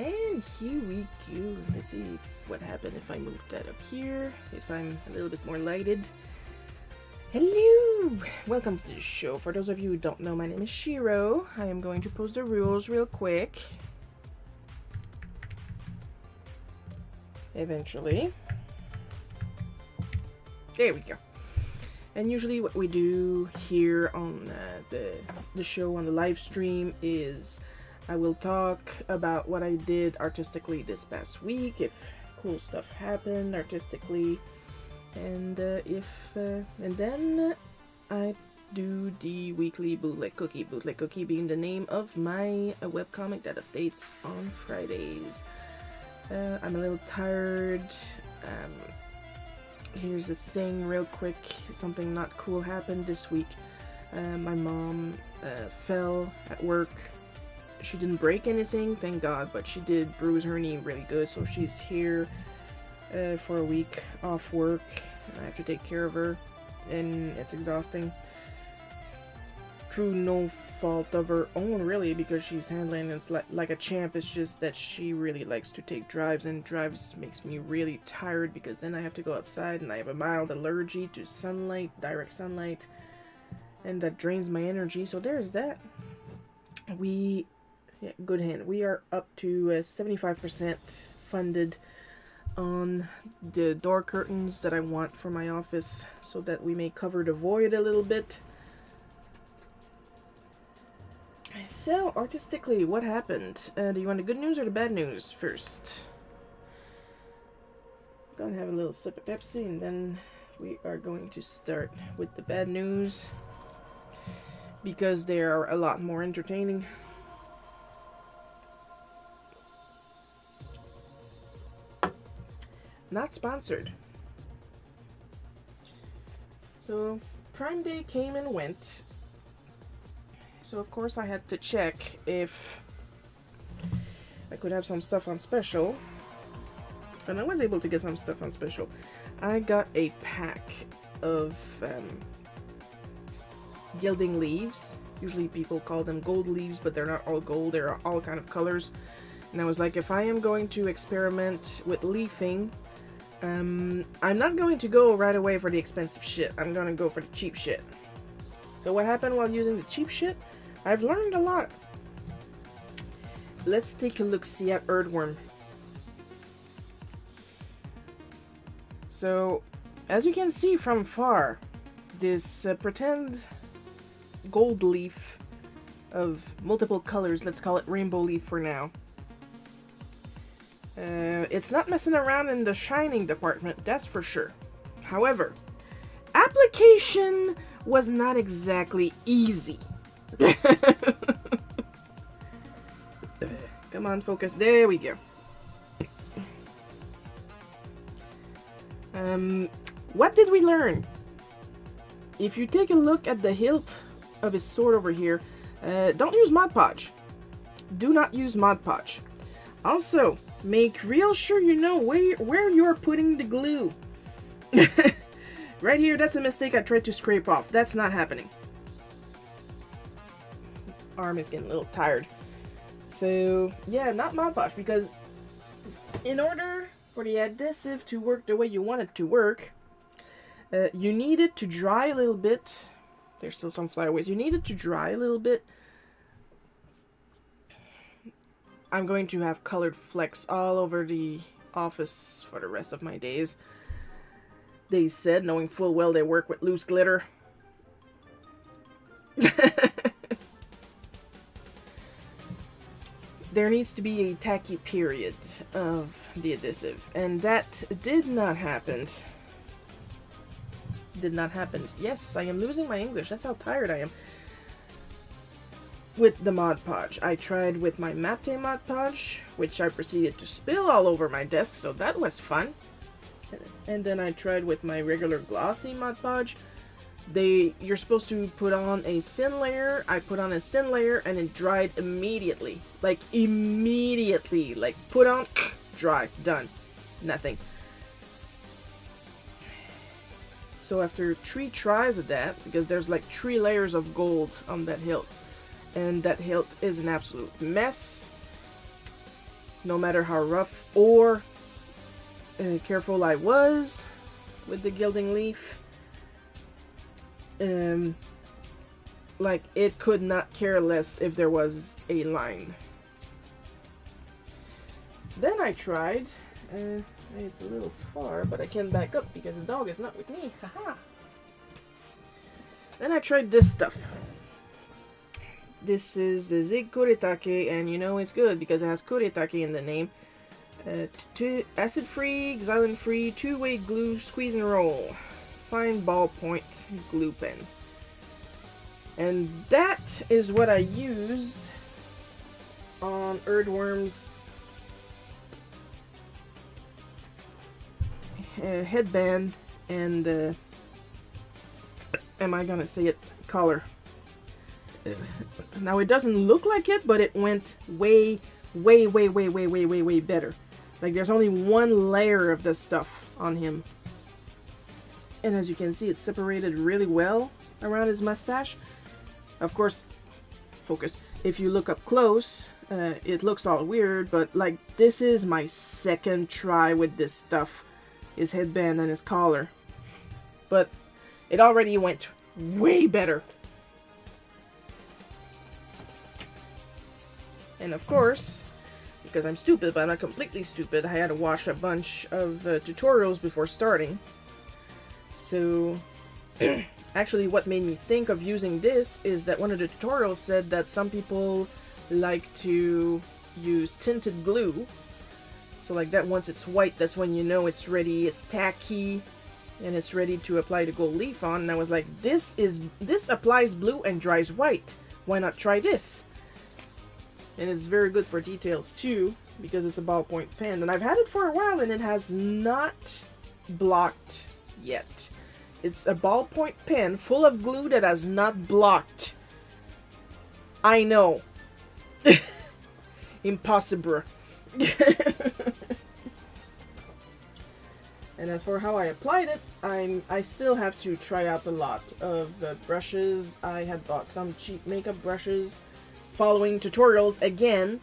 And here we go. Let's see what happened if I move that up here, if I'm a little bit more lighted. Hello! Welcome to the show. For those of you who don't know, my name is Shiro. I am going to post the rules real quick. Eventually. There we go. And usually what we do here on the show, on the live stream, is I will talk about what I did artistically this past week, if cool stuff happened artistically, and then I do the weekly Bootleg Cookie. Bootleg Cookie being the name of my webcomic that updates on Fridays. I'm a little tired. Here's the thing real quick. Something not cool happened this week. My mom fell at work. She didn't break anything, thank God, but she did bruise her knee really good, so she's here for a week off work. I have to take care of her, and it's exhausting. Through no fault of her own, really, because she's handling it like a champ. It's just that she really likes to take drives, and drives makes me really tired because then I have to go outside, and I have a mild allergy to sunlight, direct sunlight, and that drains my energy, so there's that. Yeah, good hand. We are up to 75% funded on the door curtains that I want for my office so that we may cover the void a little bit. So, artistically, what happened? Do you want the good news or the bad news first? I'm gonna have a little sip of Pepsi and then we are going to start with the bad news because they are a lot more entertaining. Not sponsored. So, Prime Day came and went. So, of course, I had to check if I could have some stuff on special. And I was able to get some stuff on special. I got a pack of gilding leaves. Usually people call them gold leaves, but they're not all gold. They're all kind of colors. And I was like, if I am going to experiment with leafing, I'm not going to go right away for the expensive shit. I'm gonna go for the cheap shit. So what happened while using the cheap shit? I've learned a lot. Let's take a look-see at Earthworm. So, as you can see from far, this pretend gold leaf of multiple colors, let's call it rainbow leaf for now. It's not messing around in the shining department, that's for sure. However, application was not exactly easy. Come on, focus. There we go. What did we learn? If you take a look at the hilt of his sword over here, don't use Mod Podge. Do not use Mod Podge. Also, make real sure you know where you're putting the glue. Right here, that's a mistake I tried to scrape off. That's not happening. Arm is getting a little tired. So, yeah, not Mod Podge, because in order for the adhesive to work the way you want it to work, you need it to dry a little bit. There's still some flyaways. You need it to dry a little bit. I'm going to have colored flecks all over the office for the rest of my days. They said, knowing full well they work with loose glitter. There needs to be a tacky period of the adhesive, and that did not happen. Did not happen. Yes, I am losing my English. That's how tired I am. With the Mod Podge. I tried with my Mate Mod Podge, which I proceeded to spill all over my desk, so that was fun. And then I tried with my regular glossy Mod Podge. You're supposed to put on a thin layer. I put on a thin layer and it dried immediately. Like, immediately. Like, put on, dry, done. Nothing. So after 3 tries of that, because there's like 3 layers of gold on that hilt, and that hilt is an absolute mess. no matter how rough or careful I was with the gilding leaf, like, it could not care less if there was a line. Then I tried, it's a little far, but I can back up because the dog is not with me, haha. Then I tried this stuff. This is the Zig Kuretake, and you know it's good because it has Kuretake in the name. Acid-free, xylem-free, two-way glue, squeeze and roll. Fine ballpoint glue pen. And that is what I used on Earthworm's headband and, am I gonna say it, collar. Now it doesn't look like it, but it went way better. Like, there's only one layer of this stuff on him. And as you can see, it's separated really well around his mustache. Of course, focus. If you look up close, it looks all weird, but like, this is my second try with this stuff. His headband and his collar. But it already went way better. And of course, because I'm stupid, but I'm not completely stupid, I had to watch a bunch of tutorials before starting. So, actually what made me think of using this is that one of the tutorials said that some people like to use tinted glue. So like that, once it's white, that's when you know it's ready, it's tacky, and it's ready to apply the gold leaf on. And I was like, this applies blue and dries white. Why not try this? And it's very good for details too, because it's a ballpoint pen. And I've had it for a while and it has not blocked yet. It's a ballpoint pen full of glue that has not blocked. I know. Impossible. And as for how I applied it, I still have to try out a lot of brushes. I had bought some cheap makeup brushes following tutorials again,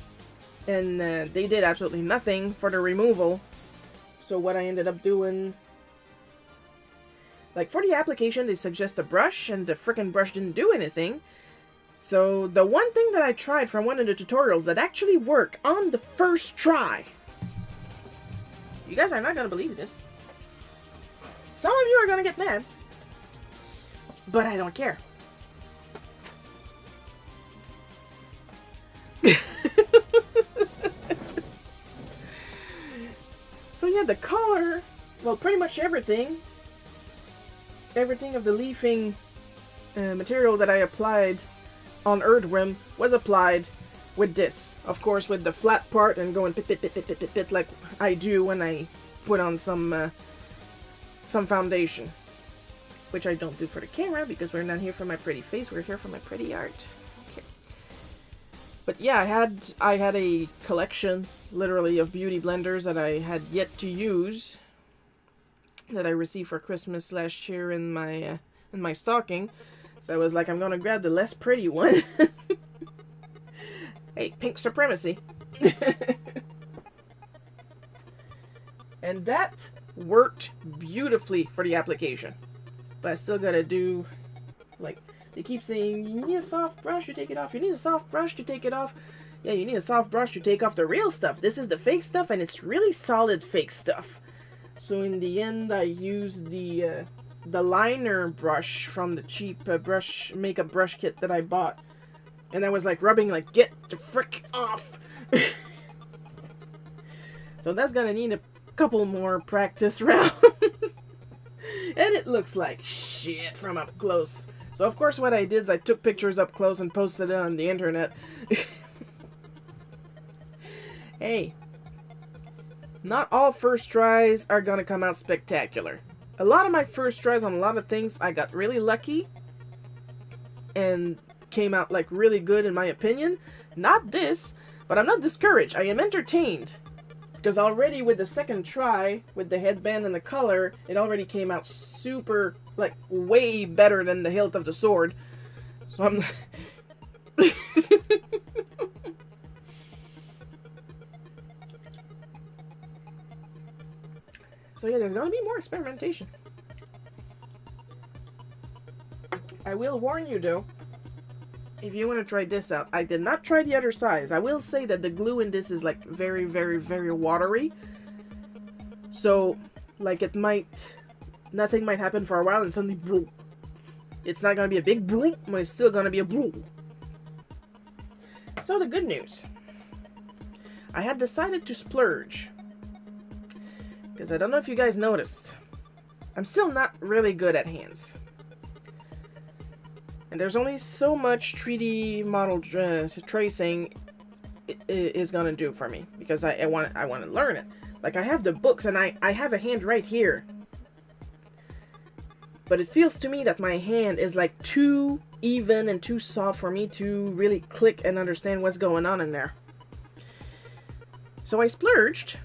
and they did absolutely nothing for the removal. So what I ended up doing, like for the application, they suggest a brush, and the frickin' brush didn't do anything. So the one thing that I tried from one of the tutorials that actually worked on the first try, you guys are not gonna believe this. Some of you are gonna get mad, but I don't care. So yeah, the color, well, pretty much everything of the leafing material that I applied on Earthworm was applied with this. Of course, with the flat part and going pit, pit, pit, pit, pit, pit, pit, like I do when I put on some foundation. Which I don't do for the camera, because we're not here for my pretty face, we're here for my pretty art. Okay. But yeah, I had a collection, literally, of beauty blenders that I had yet to use, that I received for Christmas last year in my stocking. So I was like, I'm gonna grab the less pretty one. Hey, pink supremacy. And that worked beautifully for the application. But I still gotta do, like, they keep saying, you need a soft brush, you take it off. You need a soft brush to take it off. Yeah, you need a soft brush to take off the real stuff. This is the fake stuff, and it's really solid fake stuff. So in the end, I used the liner brush from the cheap makeup brush kit that I bought. And I was like rubbing, like, get the frick off. So that's gonna need a couple more practice rounds. And it looks like shit from up close. So of course what I did is I took pictures up close and posted it on the internet. Hey, not all first tries are gonna come out spectacular. A lot of my first tries on a lot of things, I got really lucky and came out like really good in my opinion. Not this, but I'm not discouraged. I am entertained. Because already with the second try, with the headband and the color, it already came out super, like, way better than the hilt of the sword. So I'm... So yeah, there's gonna be more experimentation. I will warn you though, if you want to try this out, I did not try the other size. I will say that the glue in this is like very, very, very watery. So, like nothing might happen for a while and suddenly, boom. It's not gonna be a big boom, but it's still gonna be a boom. So the good news, I had decided to splurge. Because I don't know if you guys noticed, I'm still not really good at hands. And there's only so much 3D model tracing is gonna do for me, because I want to learn it. Like, I have the books and I have a hand right here, but it feels to me that my hand is like too even and too soft for me to really click and understand what's going on in there. So I splurged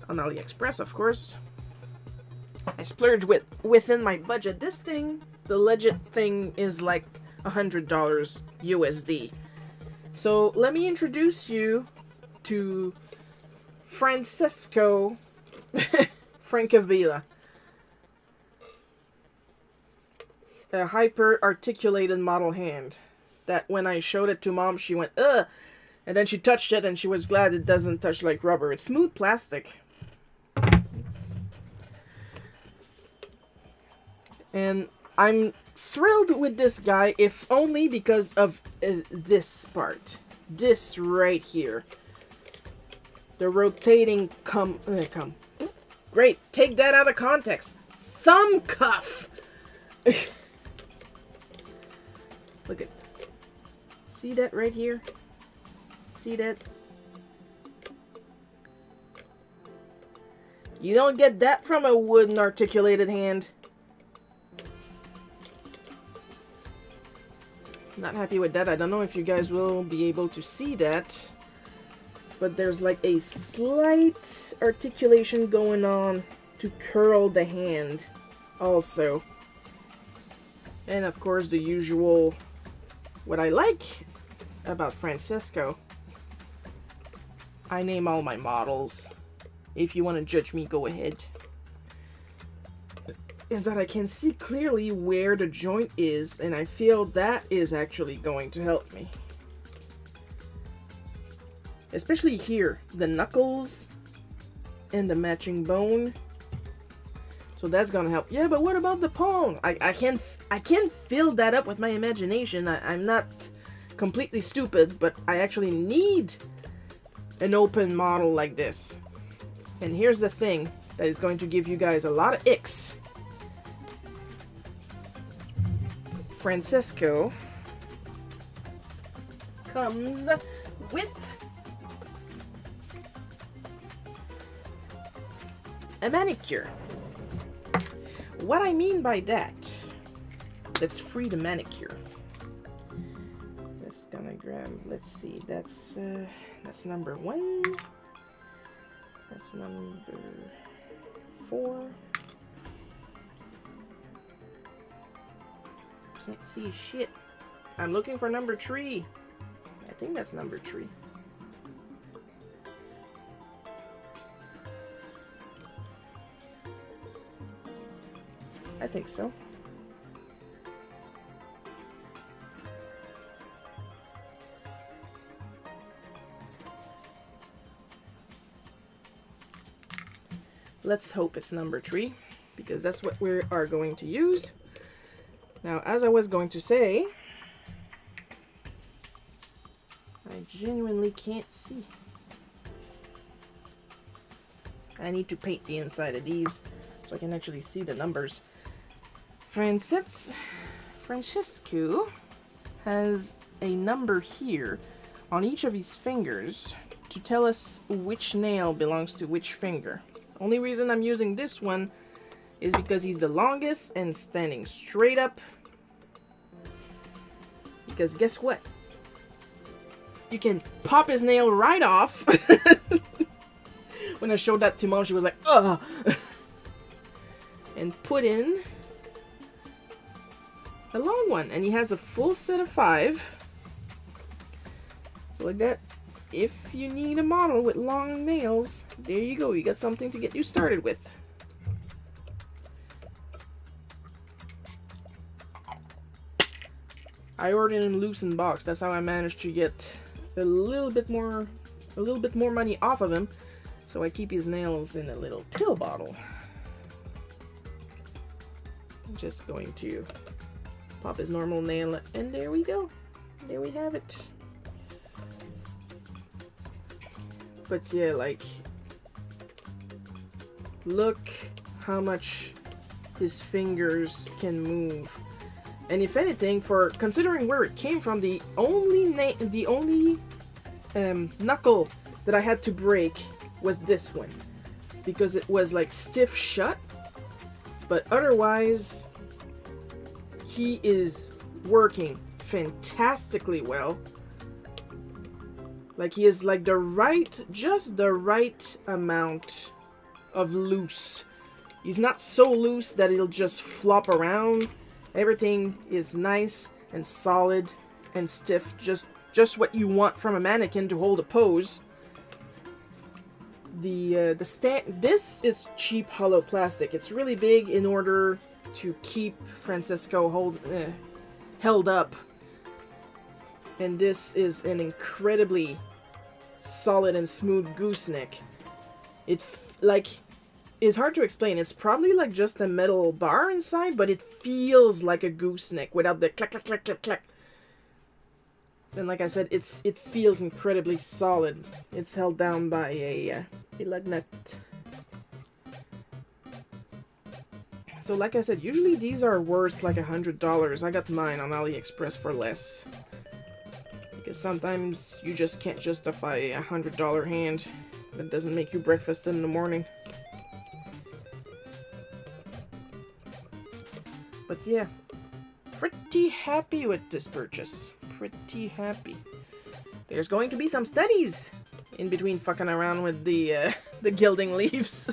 on AliExpress, of course. I splurged within my budget. This thing, the legit thing, is like $100 USD. So let me introduce you to Francesco Francavilla. A hyper-articulated model hand that when I showed it to Mom, she went, ugh! And then she touched it and she was glad it doesn't touch like rubber. It's smooth plastic. And I'm thrilled with this guy, if only because of this part. This right here. The rotating Great, take that out of context. Thumb cuff! Look at... See that right here? See that? You don't get that from a wooden articulated hand. Not happy with that. I don't know if you guys will be able to see that, but there's like a slight articulation going on to curl the hand also. And of course the usual, what I like about Francesco, I name all my models. If you want to judge me, go ahead. Is that I can see clearly where the joint is, and I feel that is actually going to help me. Especially here, the knuckles and the matching bone. So that's gonna help. Yeah, but what about the palm? I can't fill that up with my imagination. I'm not completely stupid, but I actually need an open model like this. And here's the thing that is going to give you guys a lot of icks. Francesco comes with a manicure. What I mean by that, let's free the manicure. Just gonna grab, let's see, that's number 1. That's number 4. Can't see shit. I'm looking for number 3. I think that's number 3. I think so. Let's hope it's number 3, because that's what we are going to use. Now, as I was going to say, I genuinely can't see. I need to paint the inside of these so I can actually see the numbers. Francesco has a number here on each of his fingers to tell us which nail belongs to which finger. Only reason I'm using this one is because he's the longest and standing straight up. Because guess what? You can pop his nail right off. When I showed that to Mom, she was like, ugh! And put in a long one. And he has a full set of 5. So like that, if you need a model with long nails, there you go. You got something to get you started with. I ordered in loose in box. That's how I managed to get a little bit more money off of him. So I keep his nails in a little pill bottle. I'm just going to pop his normal nail, and there we go. There we have it. But yeah, like, look how much his fingers can move. And if anything, for considering where it came from, the only knuckle that I had to break was this one, because it was like stiff shut. But otherwise, he is working fantastically well. Like, he is like just the right amount of loose. He's not so loose that it'll just flop around. Everything is nice and solid and stiff, just what you want from a mannequin to hold a pose. This is cheap hollow plastic. It's really big in order to keep Francisco held up. And this is an incredibly solid and smooth gooseneck. It's hard to explain. It's probably like just a metal bar inside, but it feels like a gooseneck without the clack, clack, clack, clack, clack. And like I said, it feels incredibly solid. It's held down by a lug nut. So like I said, usually these are worth like $100. I got mine on AliExpress for less. Because sometimes you just can't justify a $100 hand that doesn't make you breakfast in the morning. But yeah, pretty happy with this purchase. Pretty happy. There's going to be some studies in between fucking around with the gilding leaves.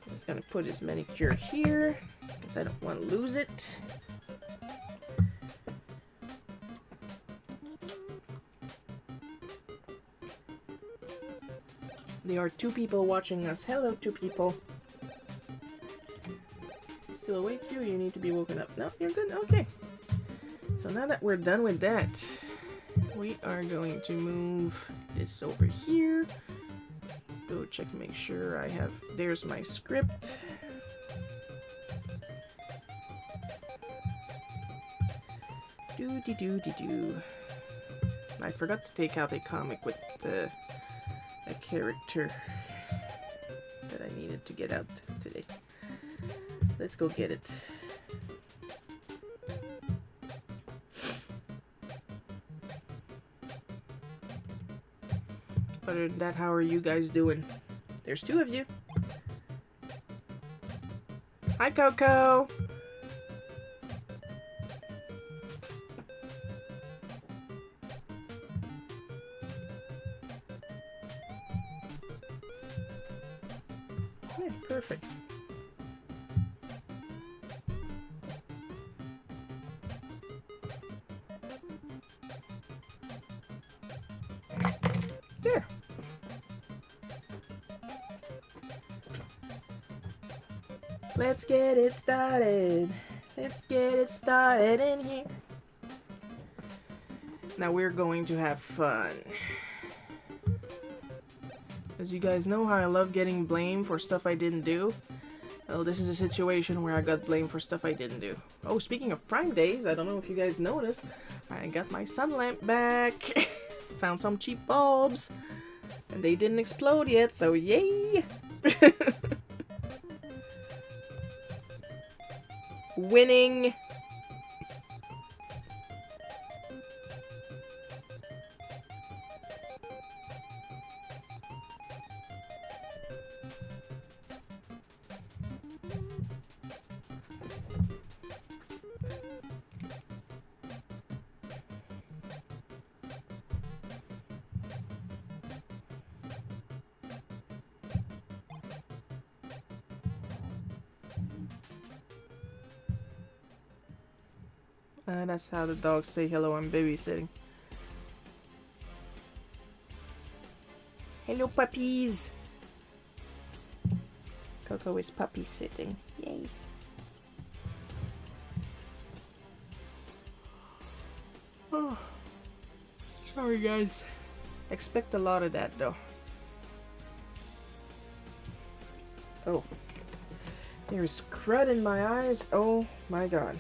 Just gonna put his manicure here because I don't want to lose it. There are 2 people watching us. Hello, 2 people. Still awake? You need to be woken up. No, you're good? Okay. So now that we're done with that, we are going to move this over here. Go check and make sure I have... There's my script. Do-de-do-de-do. I forgot to take out a comic with a character that I needed to get out today. Let's go get it. Other than that, how are you guys doing? There's 2 of you. Hi, Coco! Yeah, perfect. There. Let's get it started. Let's get it started in here. Now we're going to have fun. As you guys know how I love getting blamed for stuff I didn't do. Well, this is a situation where I got blamed for stuff I didn't do. Oh, speaking of Prime Days, I don't know if you guys noticed, I got my sun lamp back. Found some cheap bulbs. And they didn't explode yet, so yay! Winning! That's how the dogs say hello, I'm babysitting. Hello, puppies! Coco is puppy sitting. Yay. Oh, sorry guys. Expect a lot of that though. Oh. There's crud in my eyes. Oh my god.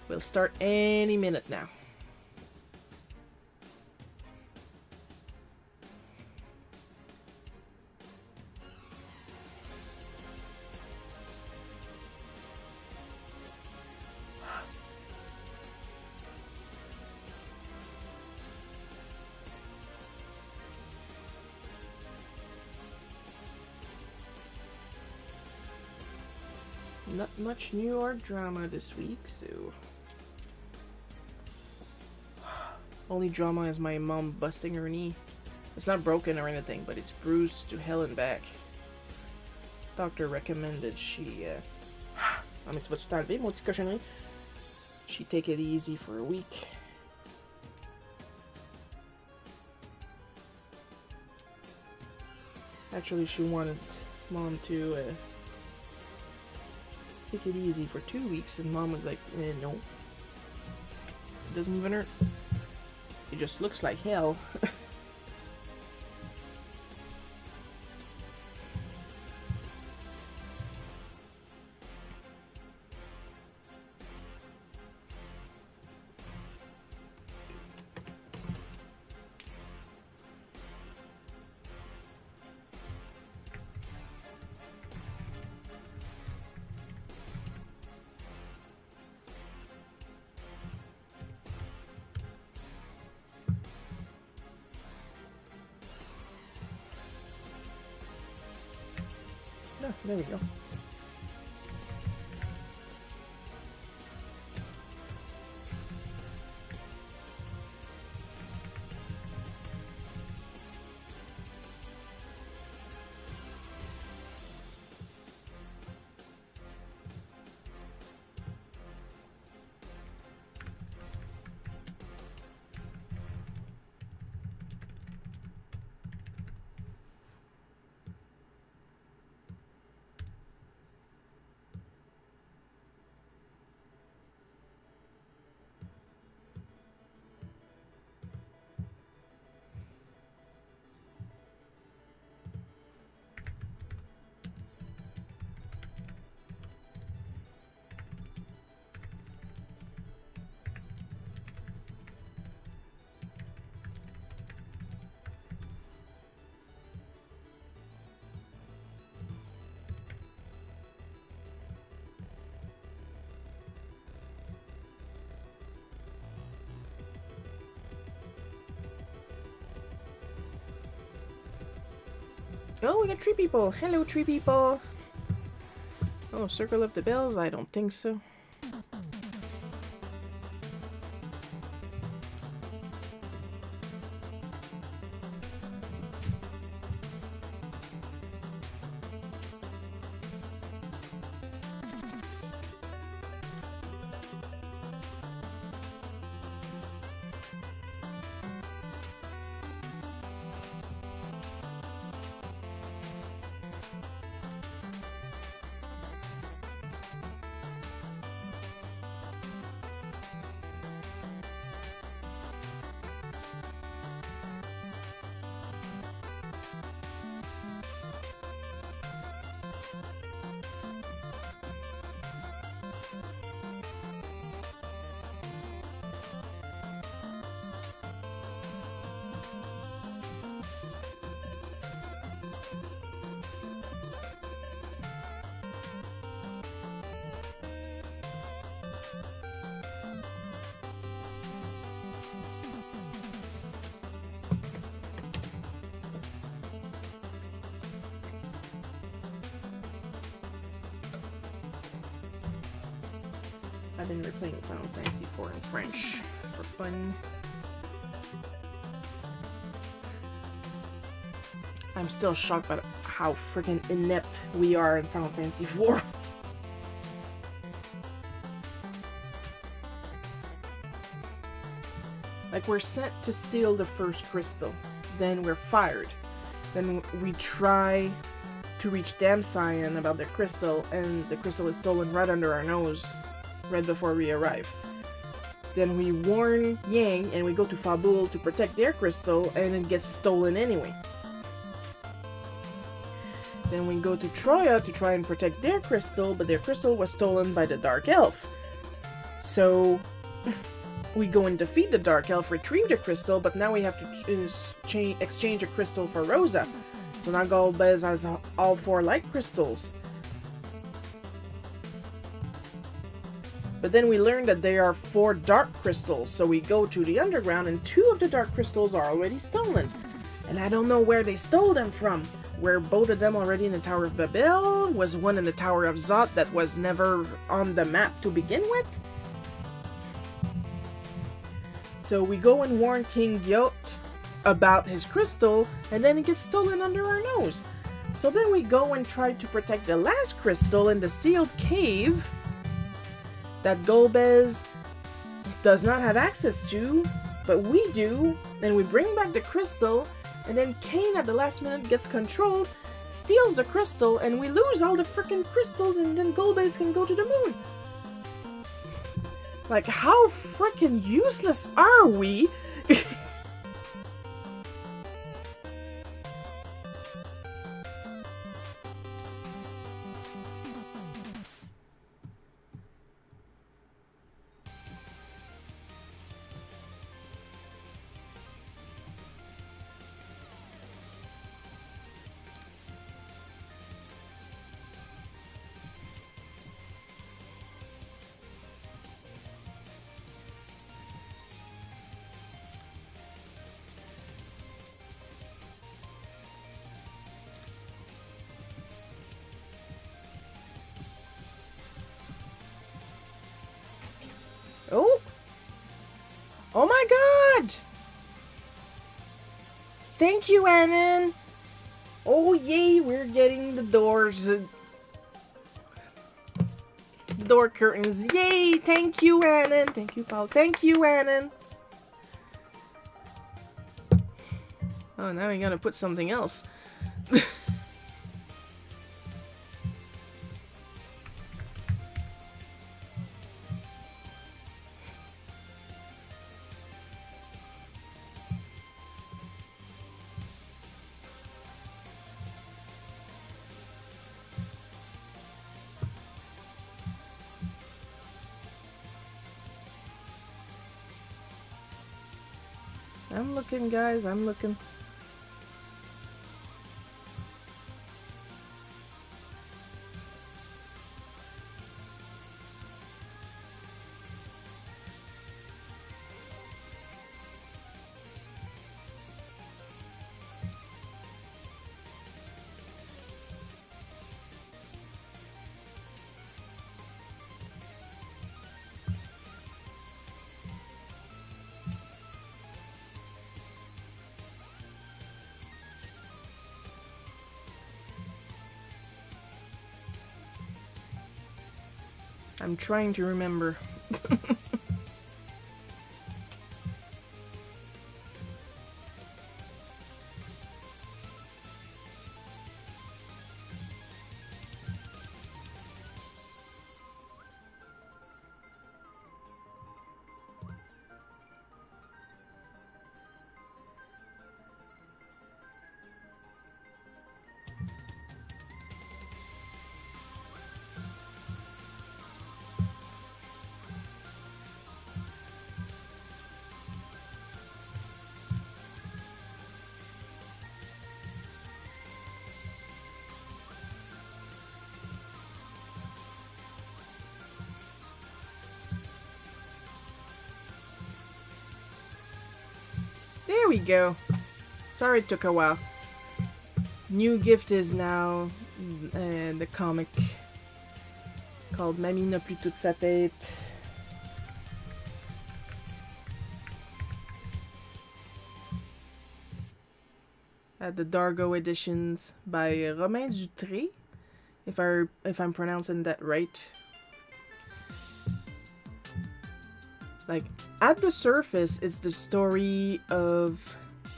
We'll start any minute now. Not much new or drama this week, so... Only drama is my mom busting her knee. It's not broken or anything, but it's bruised to hell and back. Doctor recommended she... Ah, mais tu vas-tu t'enlever, mon petit cochonnerie? She take it easy for a week. Actually, she wanted mom to... take it easy for 2 weeks, and mom was like, no. It doesn't even hurt. It just looks like hell. No, there we go. Oh, we got tree people. Hello, tree people. Oh, circle of the bells? I don't think so. I've been replaying Final Fantasy IV in French for fun. I'm still shocked by how freaking inept we are in Final Fantasy IV. Like, we're sent to steal the first crystal, then we're fired. Then we try to reach Dam Cyan about the crystal, and the crystal is stolen right under our nose, right before we arrive. Then we warn Yang, and we go to Fabul to protect their crystal, and it gets stolen anyway. Then we go to Troya to try and protect their crystal, but their crystal was stolen by the Dark Elf. So we go and defeat the Dark Elf, retrieve the crystal, but now we have to exchange a crystal for Rosa. So now Golbez has all 4 light crystals. But then we learn that there are 4 dark crystals, so we go to the underground and 2 of the dark crystals are already stolen. And I don't know where they stole them from. Were both of them already in the Tower of Babel? Was one in the Tower of Zot that was never on the map to begin with? So we go and warn King Gyot about his crystal, and then it gets stolen under our nose. So then we go and try to protect the last crystal in the sealed cave that Golbez does not have access to, but we do, and we bring back the crystal, and then Cain at the last minute gets controlled, steals the crystal, and we lose all the freaking crystals, and then Golbez can go to the moon. Like, how freaking useless are we? Oh! Oh my god! Thank you, Annan! Oh yay, we're getting the doors. The door curtains. Yay! Thank you, Annan! Thank you, Paul. Thank you, Annan! Oh, now we gotta put something else. I'm looking, guys, I'm looking. I'm trying to remember. There we go. Sorry it took a while. New gift is now the comic called Mamie n'a plus toute sa tête. The Dargo editions by Romain Dutré, if I'm pronouncing that right. Like, at the surface, it's the story of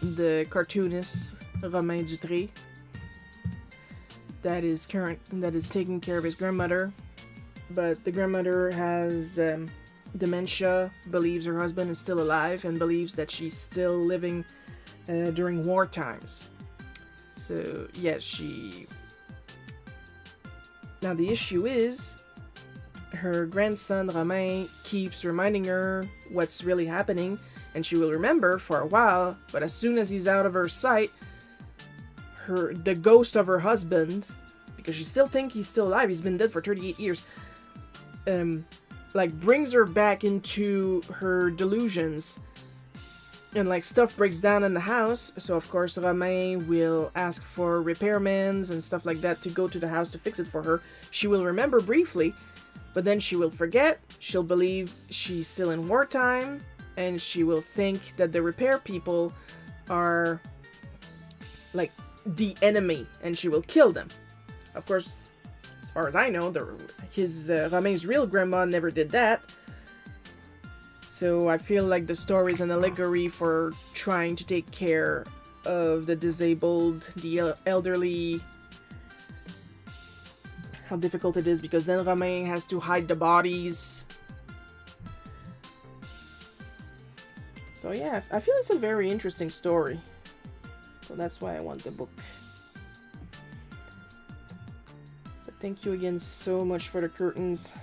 the cartoonist Romain Dutré. that is taking care of his grandmother, but the grandmother has dementia, believes her husband is still alive, and believes that she's still living during war times. So yes, now the issue is her grandson Romain keeps reminding her what's really happening, and she will remember for a while, but as soon as he's out of her sight, the ghost of her husband, because she still thinks he's still alive, he's been dead for 38 years, brings her back into her delusions, and stuff breaks down in the house. So of course Romain will ask for repairmen and stuff like that to go to the house to fix it for her. She will remember briefly, but then she will forget. She'll believe she's still in wartime, and she will think that the repair people are the enemy, and she will kill them. Of course, as far as I know, Romain's real grandma never did that. So I feel like the story is an allegory for trying to take care of the disabled, the elderly. How difficult it is, because then Romain has to hide the bodies. So yeah, I feel it's a very interesting story. So that's why I want the book. But thank you again so much for the curtains.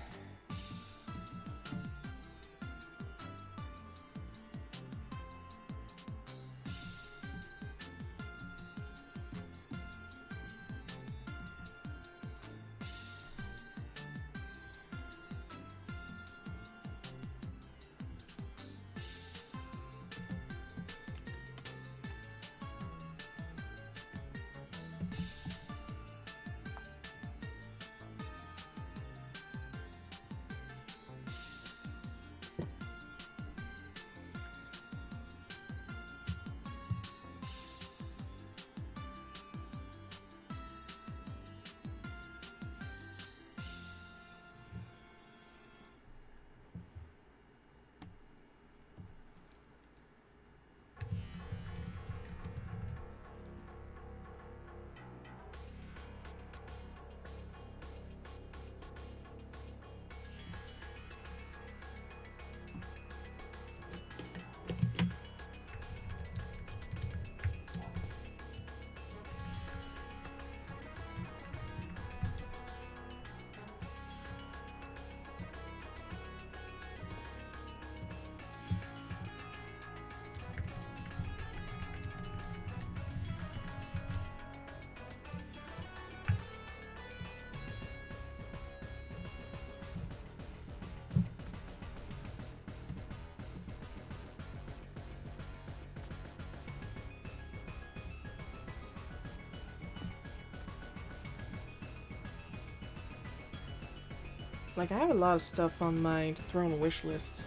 I have a lot of stuff on my throne wish list.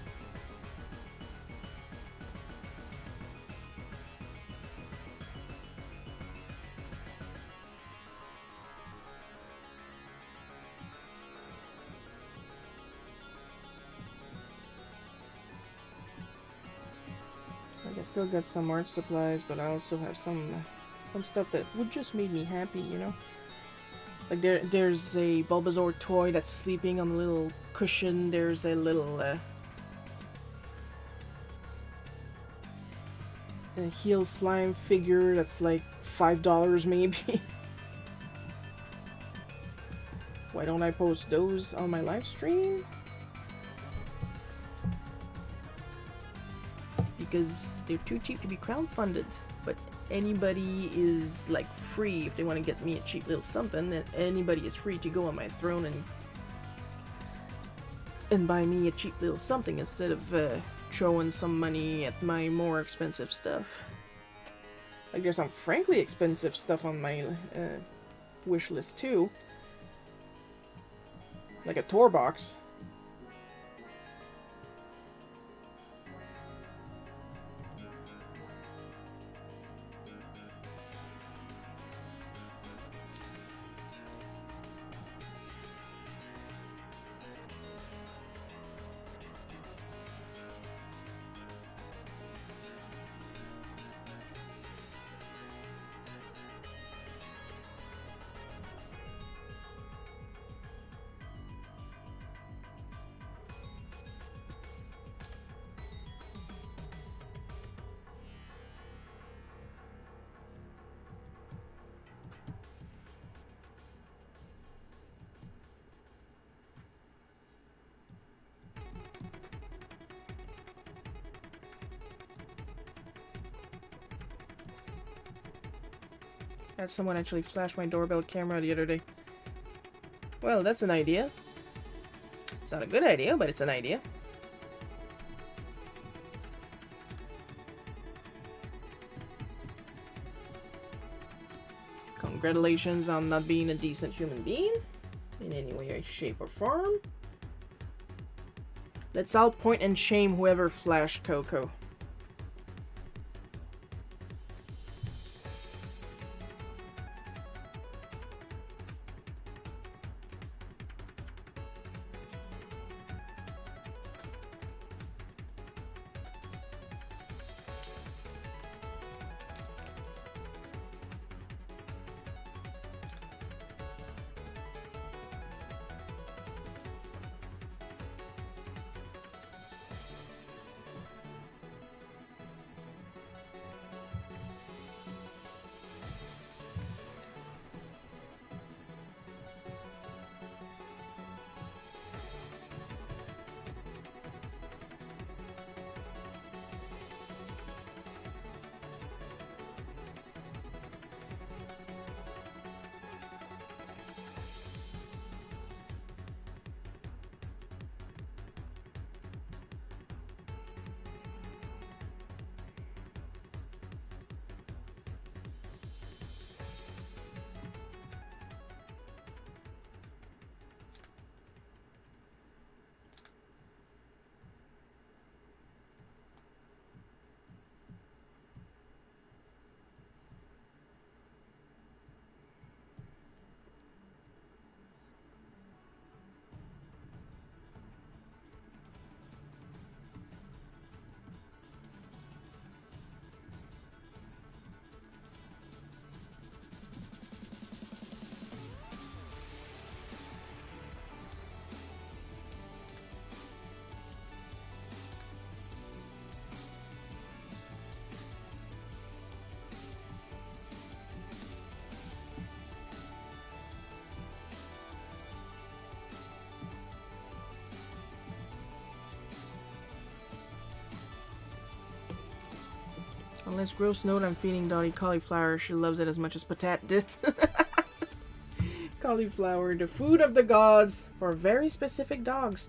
I still got some art supplies, but I also have some stuff that would just make me happy, you know? There's a Bulbasaur toy that's sleeping on a little cushion. There's a little a heel slime figure that's like $5 maybe. Why don't I post those on my live stream? Because they're too cheap to be crowdfunded. But anybody is free if they want to get me a cheap little something. And anybody is free to go on my throne and buy me a cheap little something instead of throwing some money at my more expensive stuff. There's some frankly expensive stuff on my wish list too. Like a tour box. Had someone actually flash my doorbell camera the other day. Well, that's an idea. It's not a good idea, but it's an idea. Congratulations on not being a decent human being in any way, shape, or form. Let's all point and shame whoever flashed Coco. Unless gross note, I'm feeding Dottie cauliflower. She loves it as much as patat did. Cauliflower, the food of the gods for very specific dogs.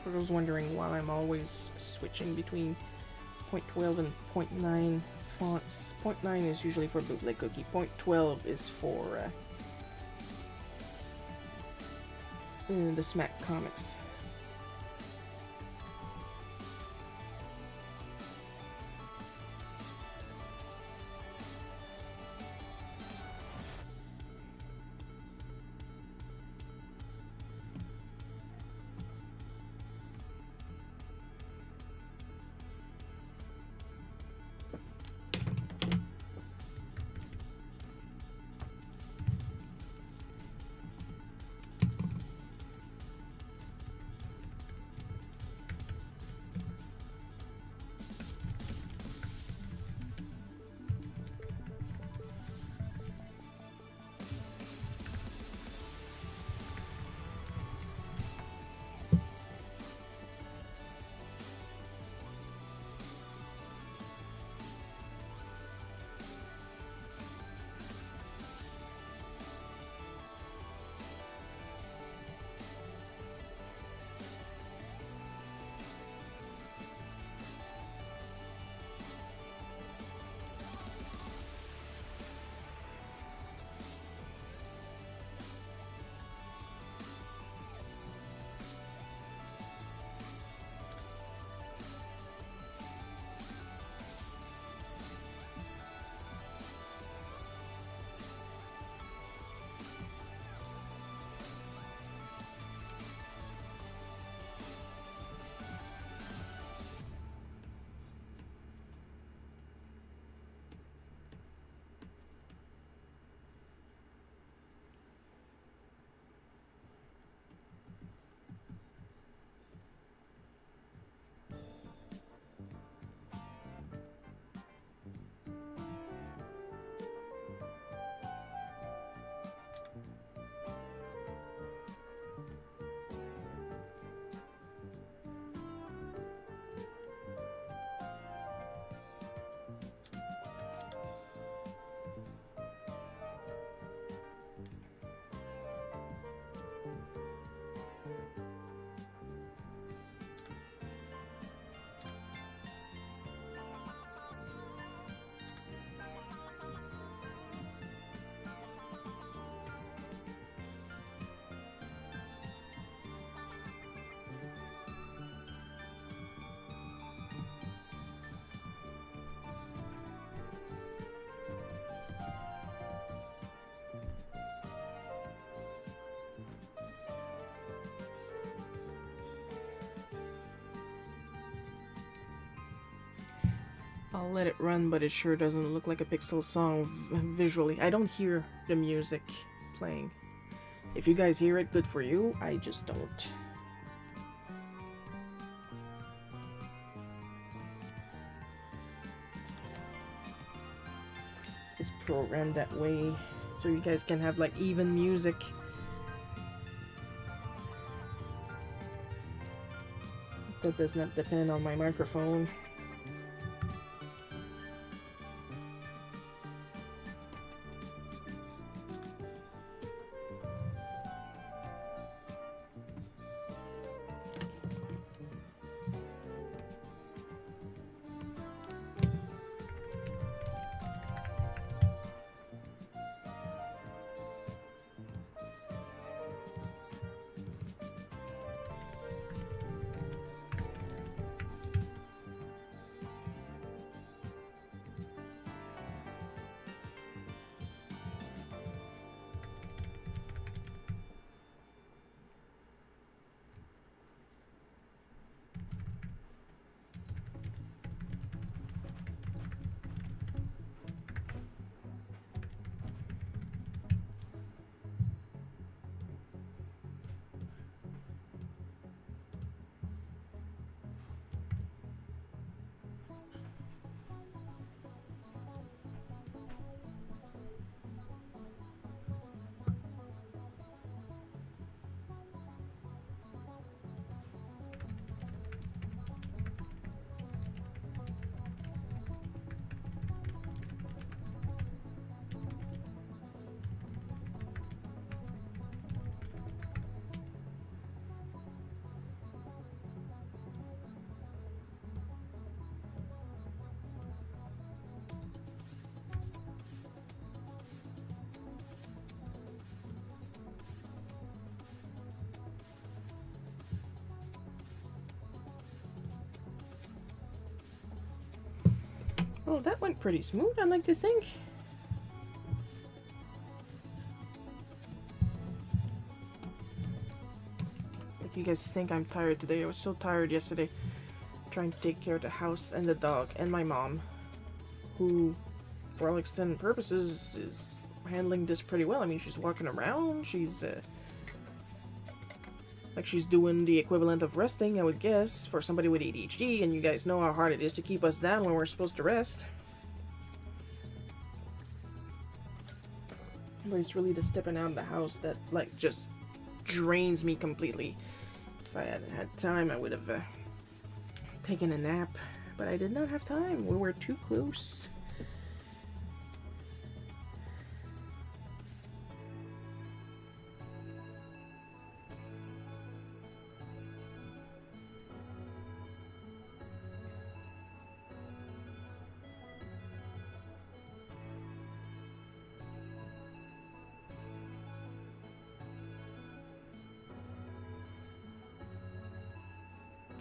For those wondering why I'm always switching between 0.12 and 0.9 fonts. 0.9 is usually for Bootleg Cookie. 0.12 is for the Smack comics. I'll let it run, but it sure doesn't look like a Pixel song visually. I don't hear the music playing. If you guys hear it, good for you. I just don't. It's programmed that way so you guys can have like even music. That does not depend on my microphone. Oh, that went pretty smooth, I'd like to think. If you guys think I'm tired today, I was so tired yesterday trying to take care of the house and the dog and my mom, who, for all extent and purposes, is handling this pretty well. I mean, she's walking around, she's like she's doing the equivalent of resting, I would guess, for somebody with ADHD, and you guys know how hard it is to keep us down when we're supposed to rest. But it's really the stepping out of the house that, like, just drains me completely. If I hadn't had time, I would have taken a nap, but I did not have time. We were too close.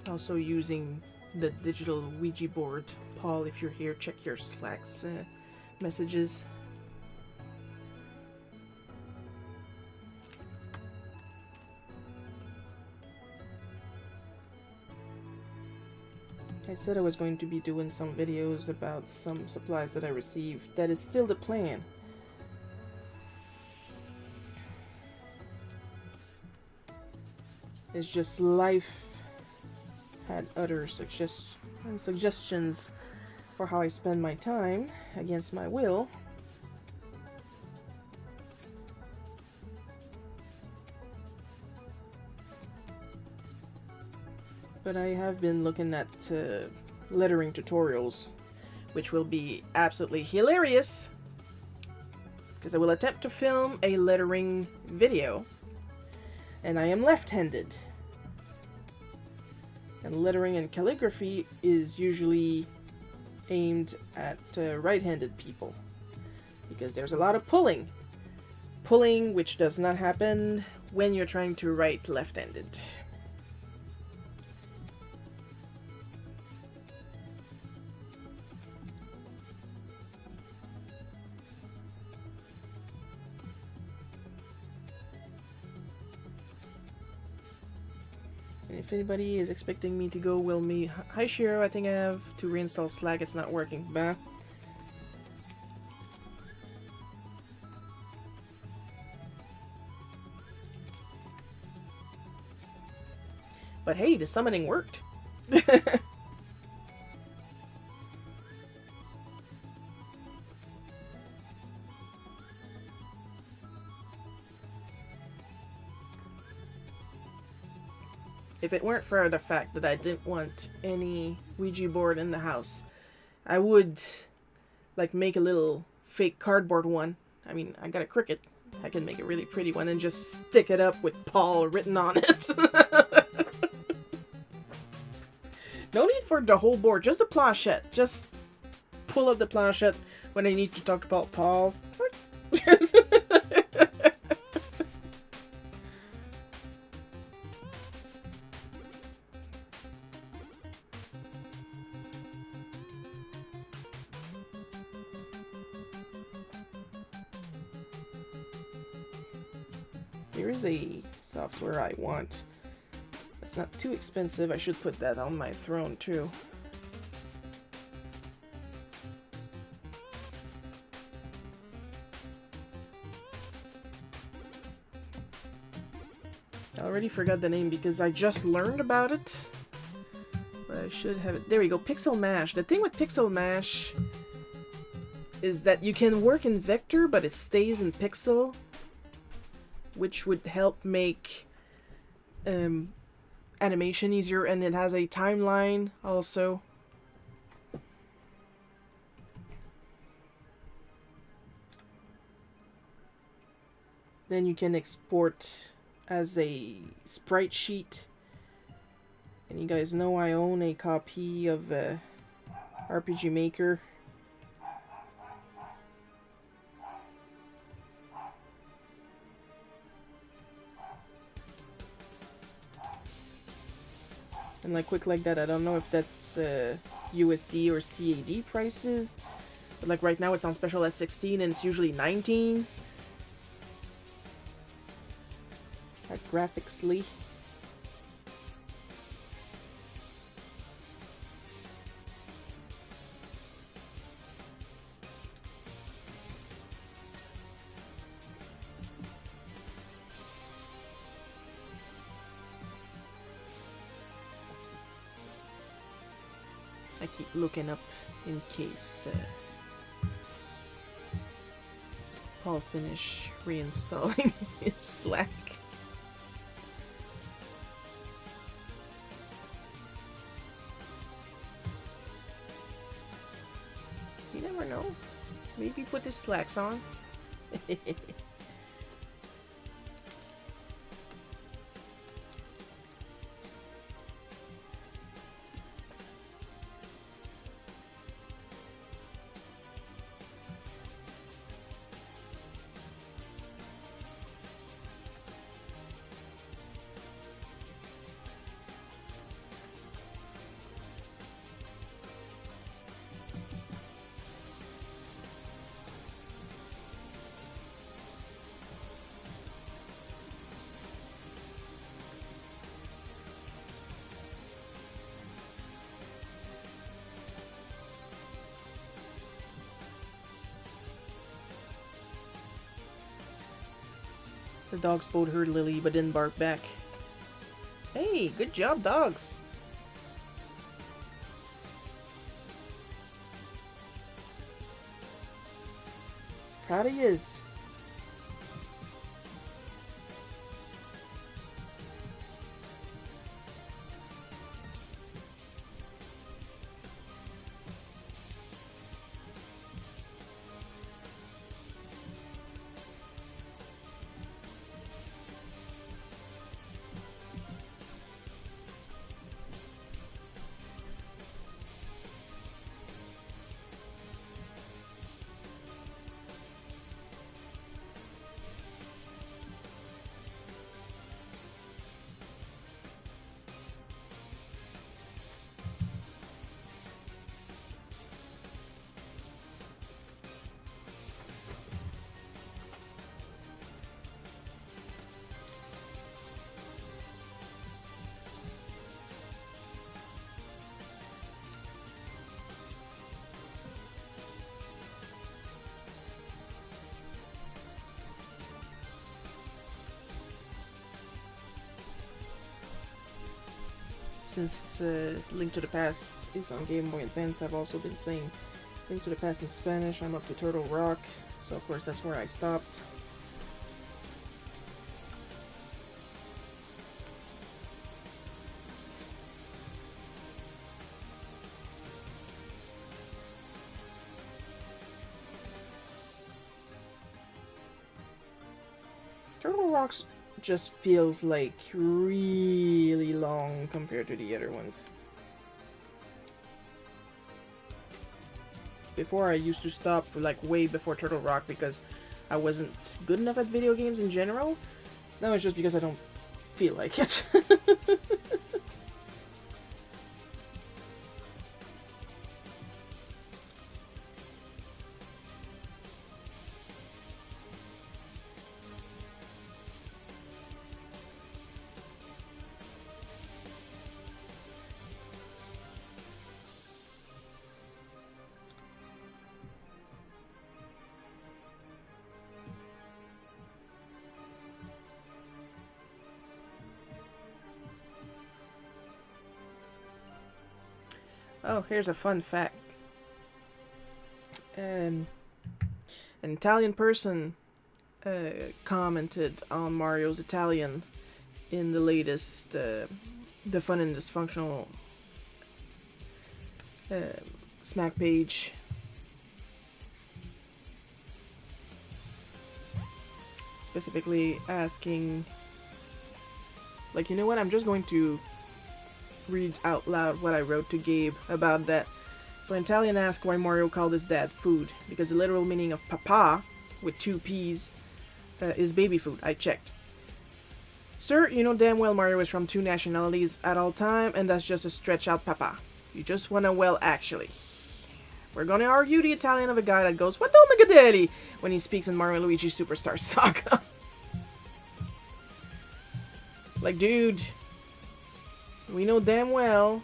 Also using the digital Ouija board. Paul, if you're here, check your Slack's messages. I said I was going to be doing some videos about some supplies that I received. That is still the plan. It's just life had other suggestions for how I spend my time against my will. But I have been looking at lettering tutorials, which will be absolutely hilarious, because I will attempt to film a lettering video, and I am left-handed. And lettering and calligraphy is usually aimed at right-handed people, because there's a lot of pulling. Pulling which does not happen when you're trying to write left-handed. if anybody is expecting me to go, will me. Hi Shiro, I think I have to reinstall Slack. It's not working. Bah. But hey, the summoning worked. If it weren't for the fact that I didn't want any Ouija board in the house, I would, like, make a little fake cardboard one. I mean, I got a Cricut. I can make a really pretty one and just stick it up with Paul written on it. No need for the whole board, just a planchette. Just pull up the planchette when I need to talk about Paul. Here is a software I want. It's not too expensive. I should put that on my throne too. I already forgot the name because I just learned about it. But I should have it. There we go. Pixel Mash. The thing with Pixel Mash is that you can work in vector, but it stays in pixel, which would help make animation easier, and it has a timeline also. Then you can export as a sprite sheet. And you guys know I own a copy of RPG Maker. And like quick like that, I don't know if that's USD or CAD prices. But like right now it's on special at 16 and it's usually 19. Like graphicsly. I keep looking up in case Paul finish reinstalling his Slack. You never know. Maybe put his slacks on. The dogs both heard Lily but didn't bark back. Hey, good job, dogs! Proud of yous. since Link to the Past is on Game Boy Advance, I've also been playing Link to the Past in Spanish. I'm up to Turtle Rock, so of course that's where I stopped. Turtle Rocks just feels like really long compared to the other ones. Before I used to stop like way before Turtle Rock because I wasn't good enough at video games in general. Now it's just because I don't feel like it. Oh, here's a fun fact. An Italian person commented on Mario's Italian in the latest The Fun and Dysfunctional Smack page. Specifically asking, like, you know what, I'm just going to read out loud what I wrote to Gabe about that. So an Italian asked why Mario called his dad food, because the literal meaning of papa, with 2 P's, is baby food. I checked. Sir, you know damn well Mario is from 2 nationalities at all time, and that's just a stretch out papa. You just wanna, well, actually. We're gonna argue the Italian of a guy that goes, "What the Megadeli?" when he speaks in Mario and Luigi Superstar Saga. Like, dude, we know damn well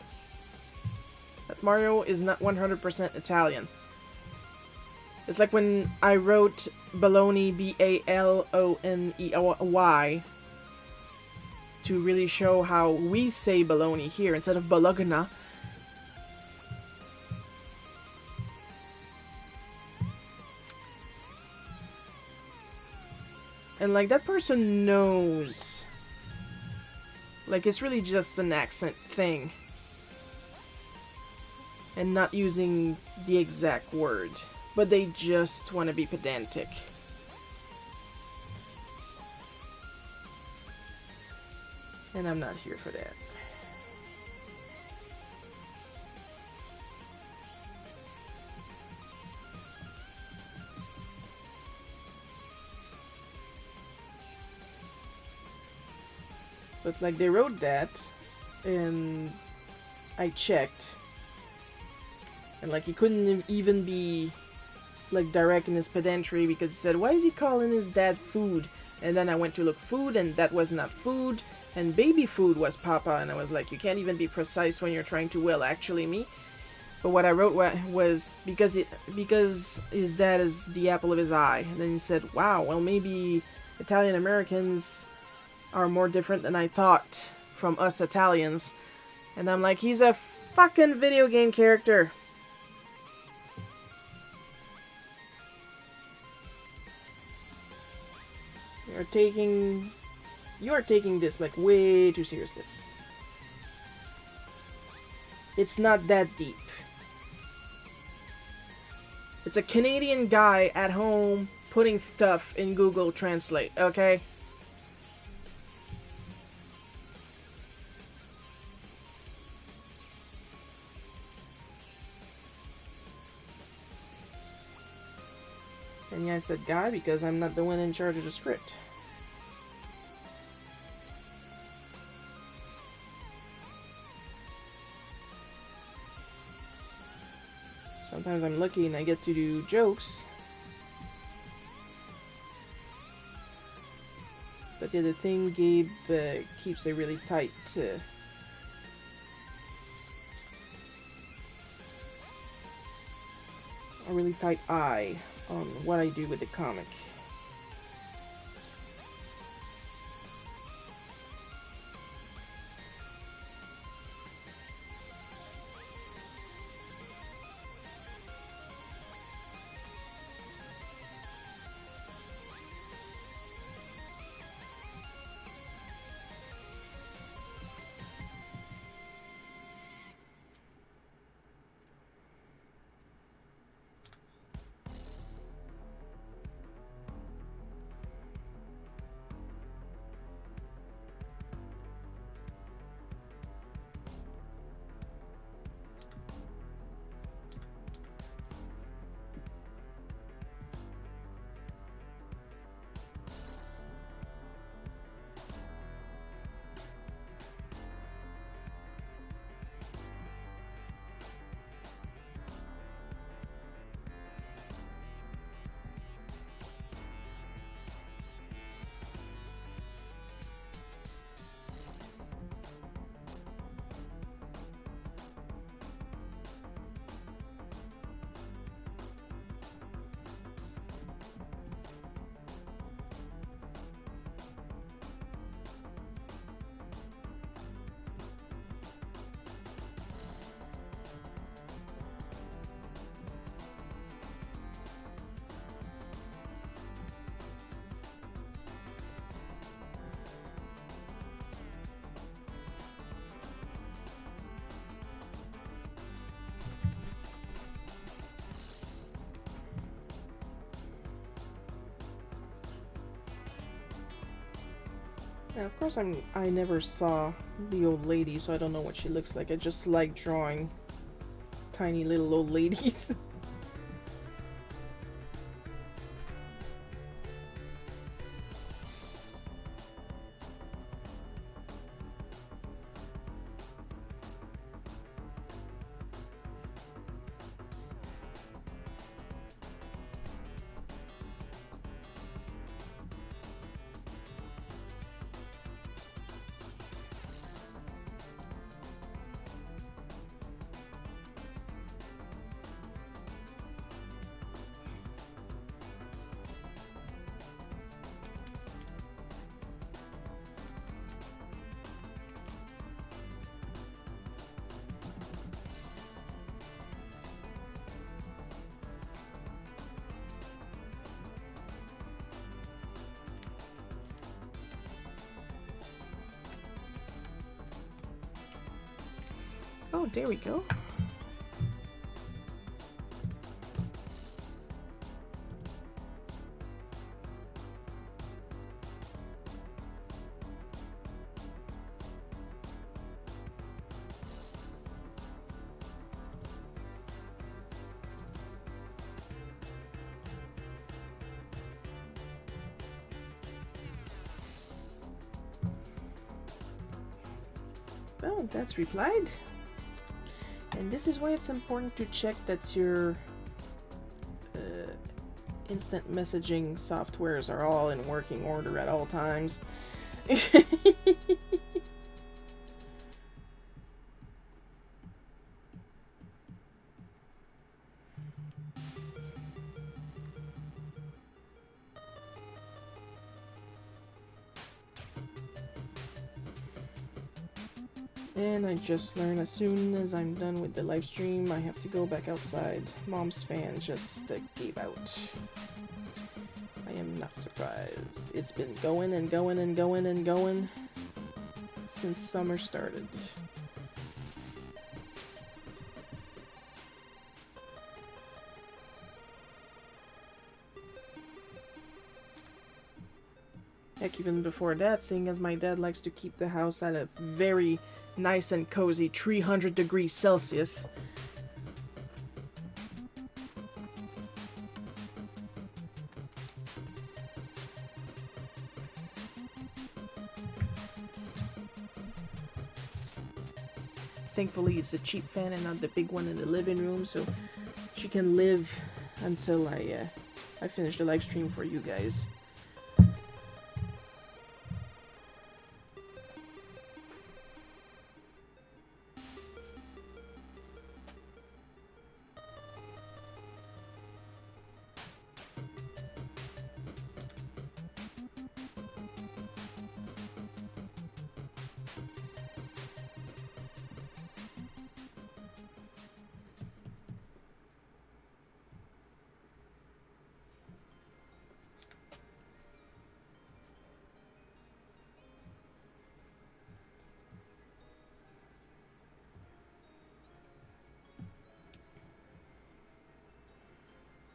that Mario is not 100% Italian. It's like when I wrote baloney, B-A-L-O-N-E-Y, to really show how we say baloney here instead of balogna. And like, that person knows. Like, it's really just an accent thing. And not using the exact word. But they just want to be pedantic. And I'm not here for that. But like, they wrote that, and I checked, and like, he couldn't even be like direct in his pedantry, because he said, why is he calling his dad food? And then I went to look food, and that was not food, and baby food was papa, and I was like, you can't even be precise when you're trying to, well, actually me. But what I wrote was because his dad is the apple of his eye. And then he said, wow, well, maybe Italian Americans are more different than I thought from us Italians. And I'm like, he's a fucking video game character. You are taking this like way too seriously. It's not that deep. It's a Canadian guy at home putting stuff in Google Translate, okay? And yeah, I said guy because I'm not the one in charge of the script. Sometimes I'm lucky and I get to do jokes. But the other thing, Gabe keeps a really tight eye on what I do with the comic. Now, of course, I never saw the old lady, so I don't know what she looks like. I just like drawing tiny little old ladies. Oh, there we go. Oh, that's replied. And this is why it's important to check that your instant messaging softwares are all in working order at all times. And I just learned as soon as I'm done with the live stream, I have to go back outside. Mom's fan just gave out. I am not surprised. It's been going and going and going and going since summer started. Heck, even before that, seeing as my dad likes to keep the house at a very nice and cozy 300 degrees Celsius. Thankfully, it's a cheap fan and not the big one in the living room, so she can live until I finish the live stream for you guys.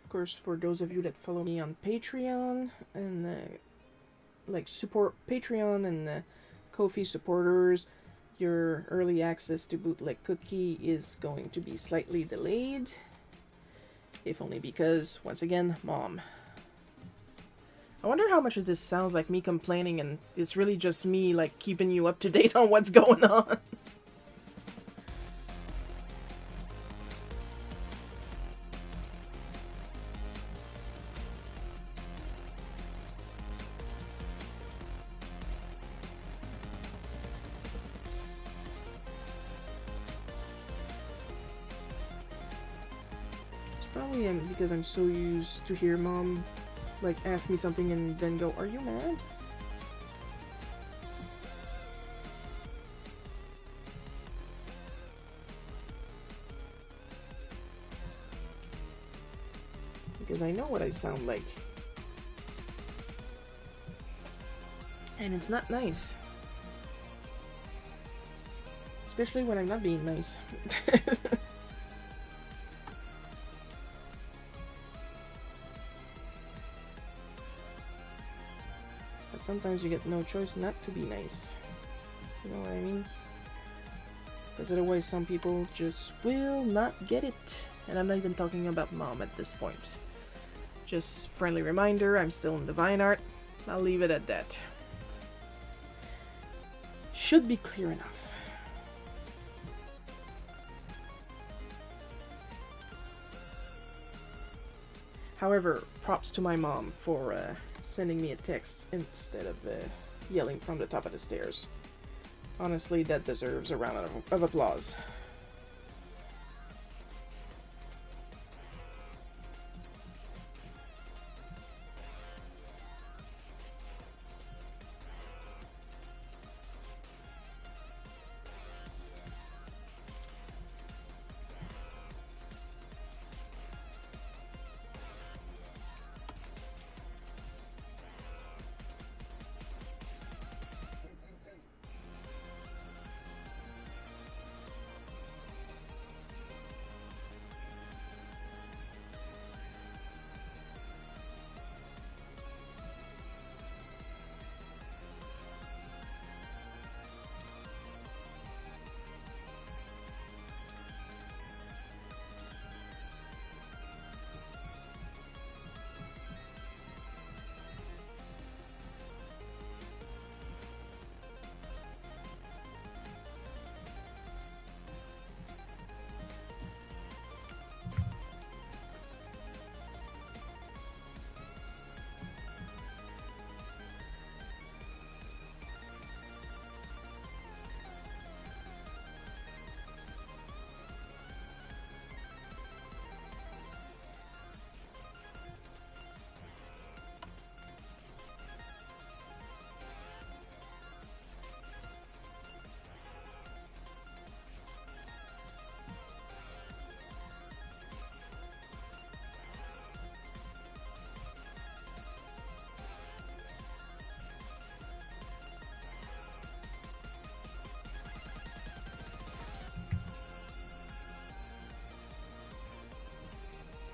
Course, for those of you that follow me on Patreon and like support Patreon and Ko-fi supporters, your early access to Bootleg Cookie is going to be slightly delayed, if only because, once again, Mom. I wonder how much of this sounds like me complaining and it's really just me like keeping you up to date on what's going on. Probably because I'm so used to hear Mom like ask me something and then go, "Are you mad?" Because I know what I sound like. And it's not nice. Especially when I'm not being nice. But sometimes you get no choice not to be nice. You know what I mean? Because otherwise some people just will not get it. And I'm not even talking about mom at this point. Just friendly reminder, I'm still in divine art. I'll leave it at that. Should be clear enough. However, props to my mom for sending me a text instead of yelling from the top of the stairs. Honestly, that deserves a round of applause.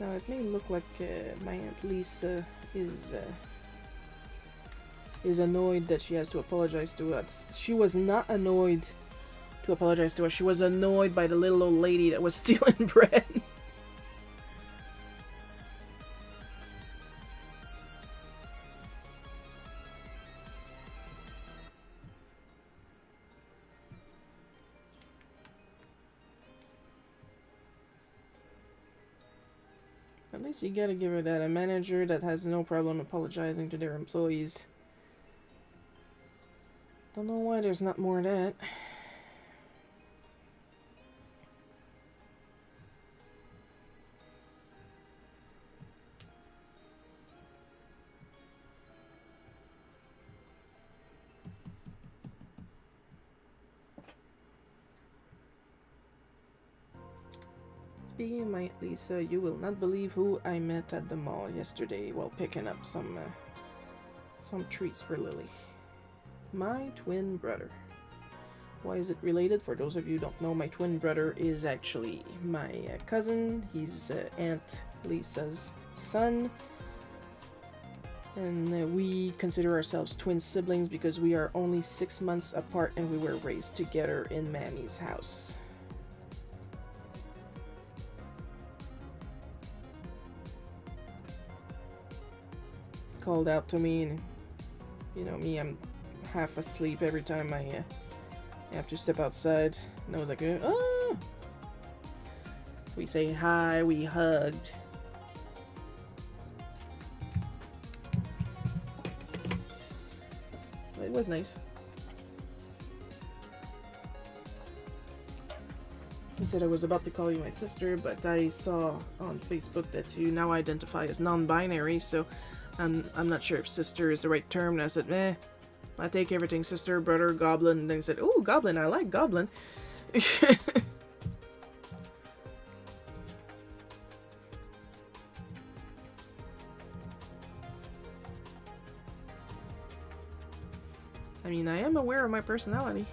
Now it may look like my Aunt Lisa is annoyed that she has to apologize to us. She was not annoyed to apologize to us. She was annoyed by the little old lady that was stealing bread. At least you gotta give her that. A manager that has no problem apologizing to their employees. Don't know why there's not more of that. Speaking of my Aunt Lisa, you will not believe who I met at the mall yesterday while picking up some treats for Lily. My twin brother. Why is it related? For those of you who don't know, my twin brother is actually my cousin. He's Aunt Lisa's son. And we consider ourselves twin siblings because we are only 6 months apart and we were raised together in Manny's house. Called out to me, and you know me, I'm half asleep every time I have to step outside, and I was like, oh! We say hi, we hugged. It was nice. He said I was about to call you my sister, but I saw on Facebook that you now identify as non-binary, so I'm not sure if sister is the right term. And I said, I take everything sister, brother, goblin. And then he said, oh, goblin, I like goblin. I mean, I am aware of my personality.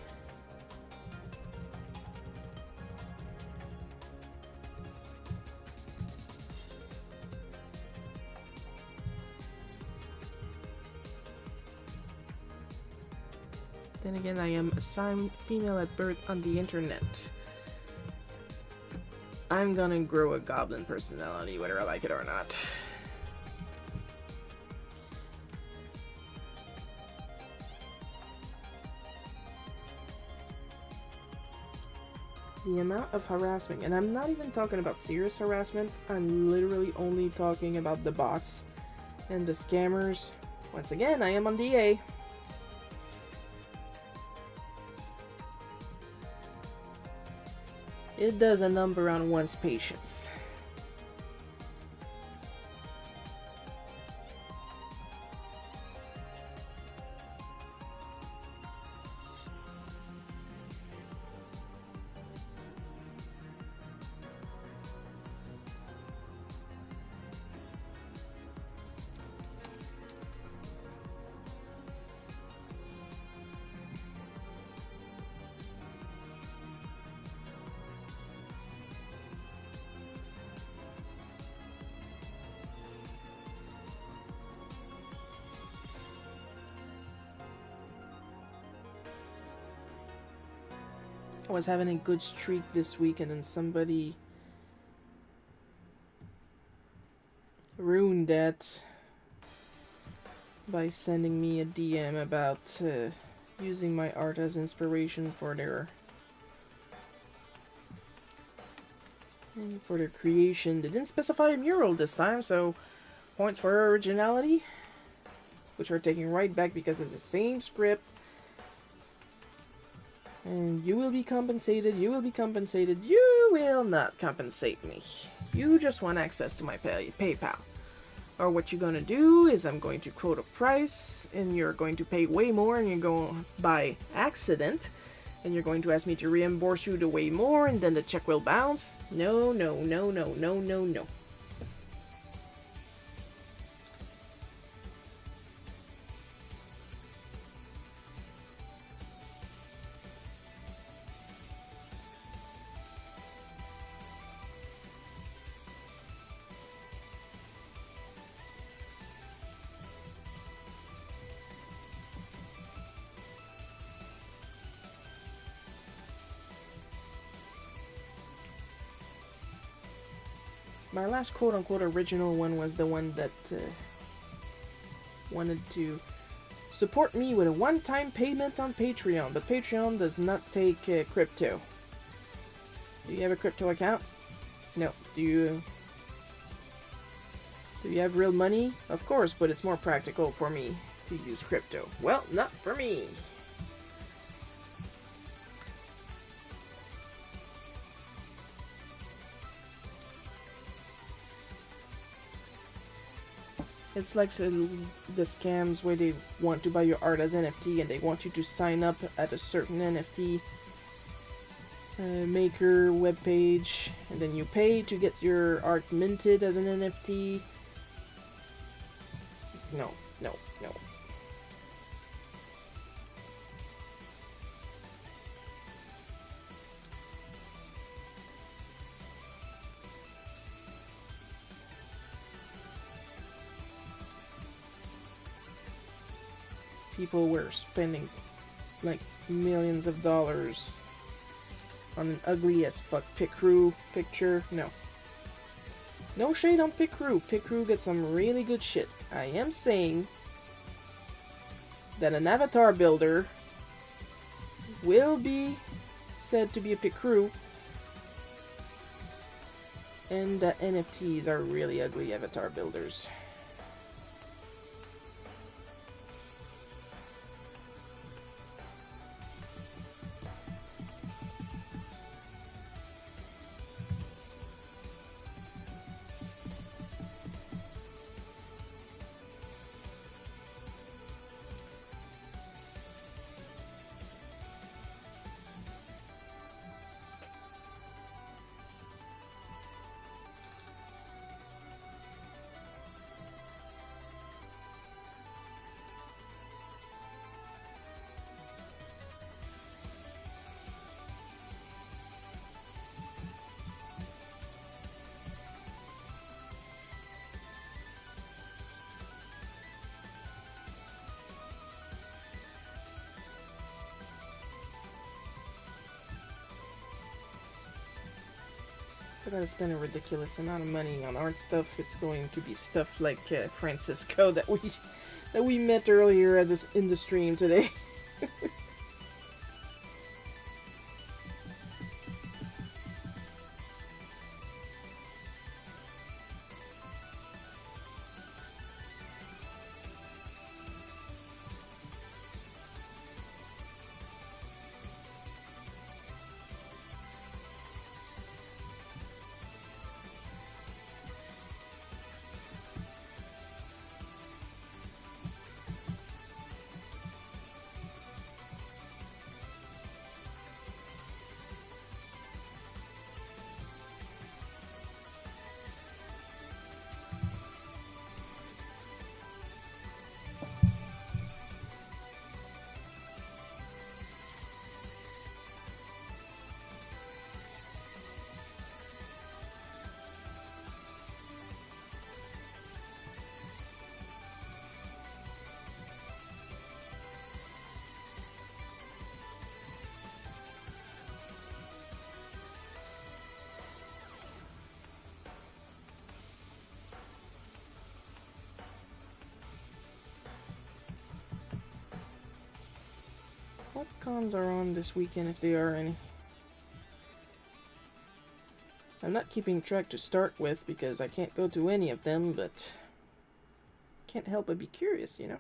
Then again, I am assigned female at birth on the internet. I'm gonna grow a goblin personality, whether I like it or not. The amount of harassment, and I'm not even talking about serious harassment, I'm literally only talking about the bots and the scammers. Once again, I am on DA. It does a number on one's patience. I was having a good streak this week and then somebody ruined that by sending me a DM about using my art as inspiration for their creation. They didn't specify a mural this time, so points for originality, which are taken right back because it's the same script. And you will be compensated, you will be compensated, you will not compensate me. You just want access to my PayPal. Or what you're gonna do is I'm going to quote a price, and you're going to pay way more, and you're going by accident, and you're going to ask me to reimburse you the way more, and then the check will bounce. No, no, no, no, no, no, no. My last quote-unquote original one was the one that wanted to support me with a one-time payment on Patreon, but Patreon does not take crypto. Do you have a crypto account? No. Do you have real money? Of course, but it's more practical for me to use crypto. Well, not for me. It's like the scams where they want to buy your art as NFT and they want you to sign up at a certain NFT maker webpage, and then you pay to get your art minted as an NFT. No, no, no. People were spending like millions of dollars on an ugly as fuck Picrew picture. No. No shade on Picrew. Picrew gets some really good shit. I am saying that an avatar builder will be said to be a Picrew, and that NFTs are really ugly avatar builders. I gotta spend a ridiculous amount of money on art stuff. It's going to be stuff like Francisco that we met earlier at this in the stream today. What cons are on this weekend, if there are any? I'm not keeping track to start with because I can't go to any of them, but can't help but be curious, you know?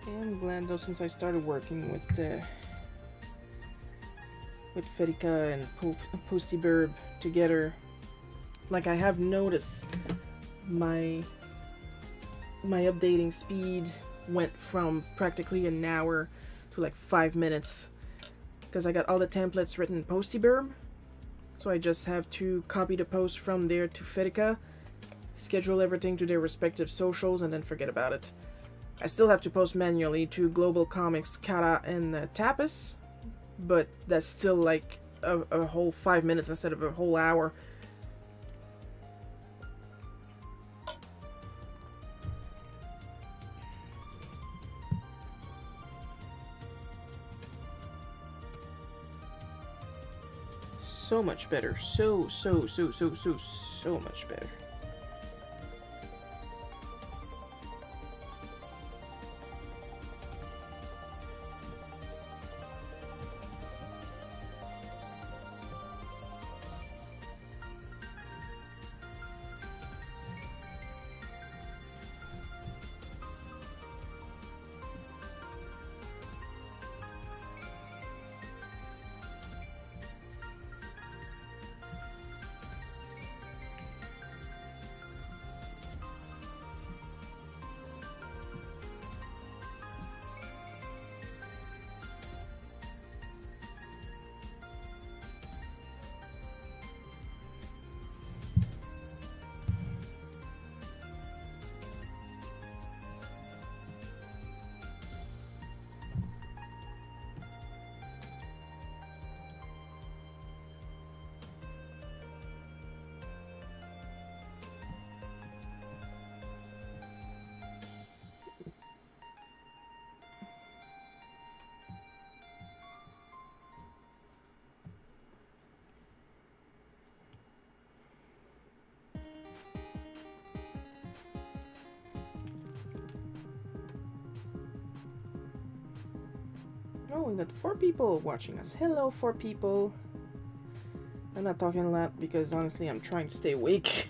I'm glad though, since I started working with Ferica and Posty Burb together, like I have noticed my updating speed went from practically an hour to like 5 minutes because I got all the templates written in Posty Burb, so I just have to copy the post from there to Ferica, schedule everything to their respective socials, and then forget about it. I still have to post manually to Global Comics, Kara, and Tapas, but that's still like a whole 5 minutes instead of a whole hour. So much better. So much better. Oh, we got 4 people watching us. Hello, 4 people. I'm not talking a lot because honestly I'm trying to stay awake.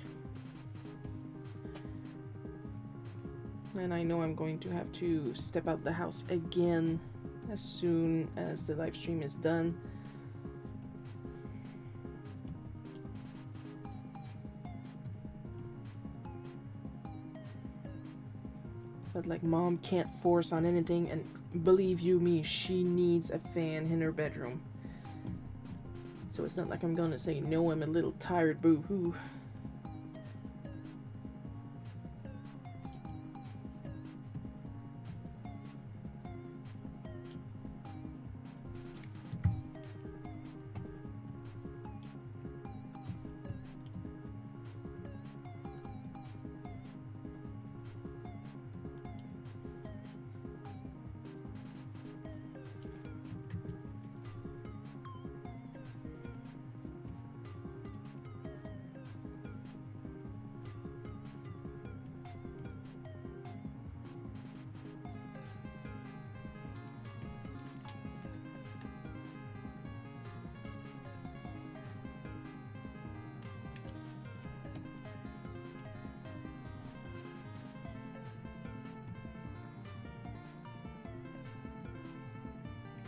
And I know I'm going to have to step out the house again as soon as the live stream is done. But like, Mom can't force on anything, and believe you me, she needs a fan in her bedroom. So it's not like I'm gonna say no, I'm a little tired, boo-hoo.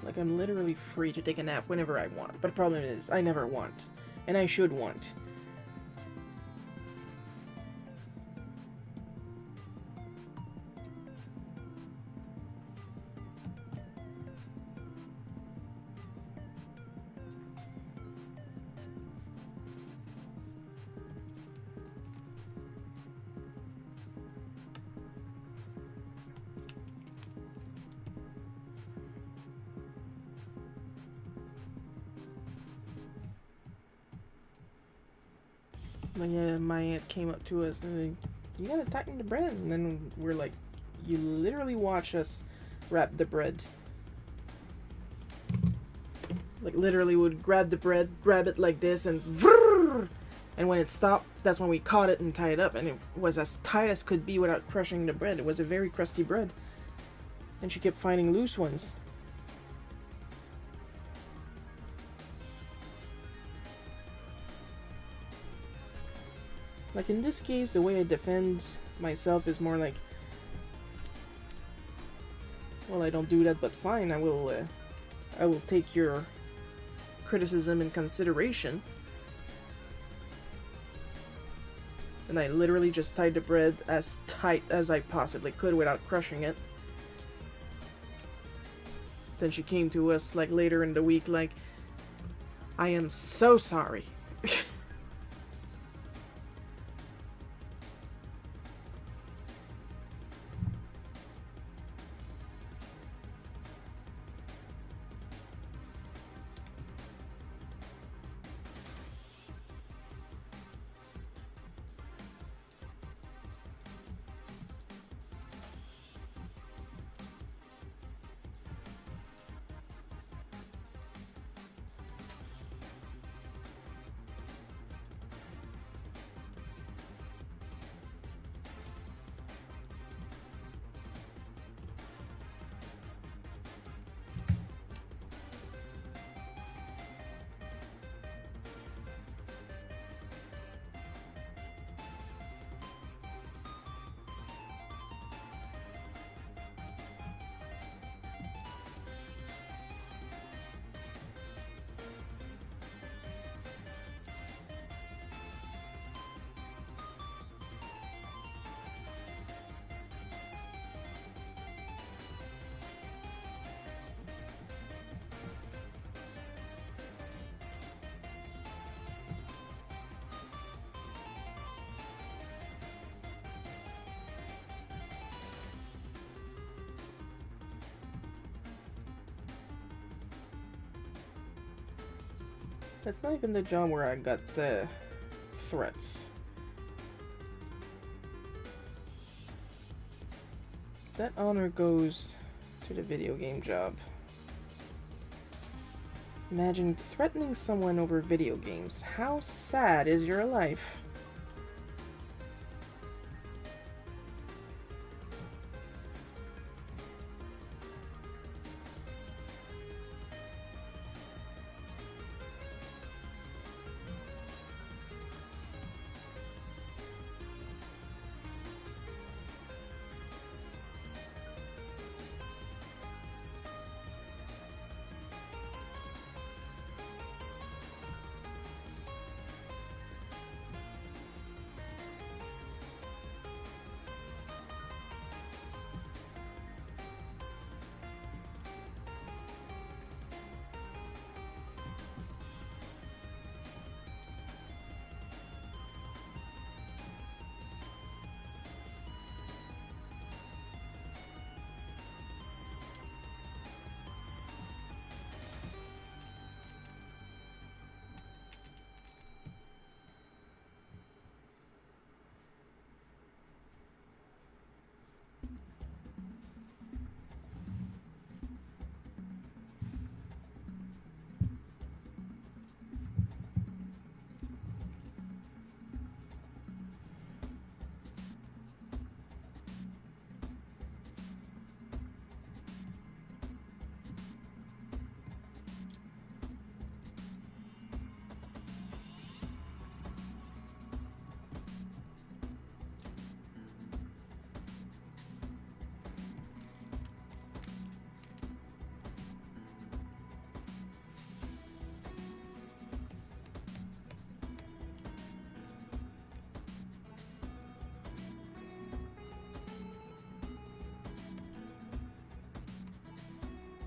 Like, I'm literally free to take a nap whenever I want. But the problem is, I never want. And I should want. Like, yeah, my aunt came up to us and like, you gotta tighten the bread. And then we're like, you literally watch us wrap the bread. Like, literally would grab the bread, grab it like this, and vrrr! And when it stopped, that's when we caught it and tied it up. And it was as tight as could be without crushing the bread. It was a very crusty bread. And she kept finding loose ones. Like, in this case, the way I defend myself is more like, well, I don't do that, but fine, I will take your criticism in consideration. And I literally just tied the bread as tight as I possibly could without crushing it. Then she came to us, like, later in the week, like, I am so sorry. That's not even the job where I got the threats. That honor goes to the video game job. Imagine threatening someone over video games. How sad is your life?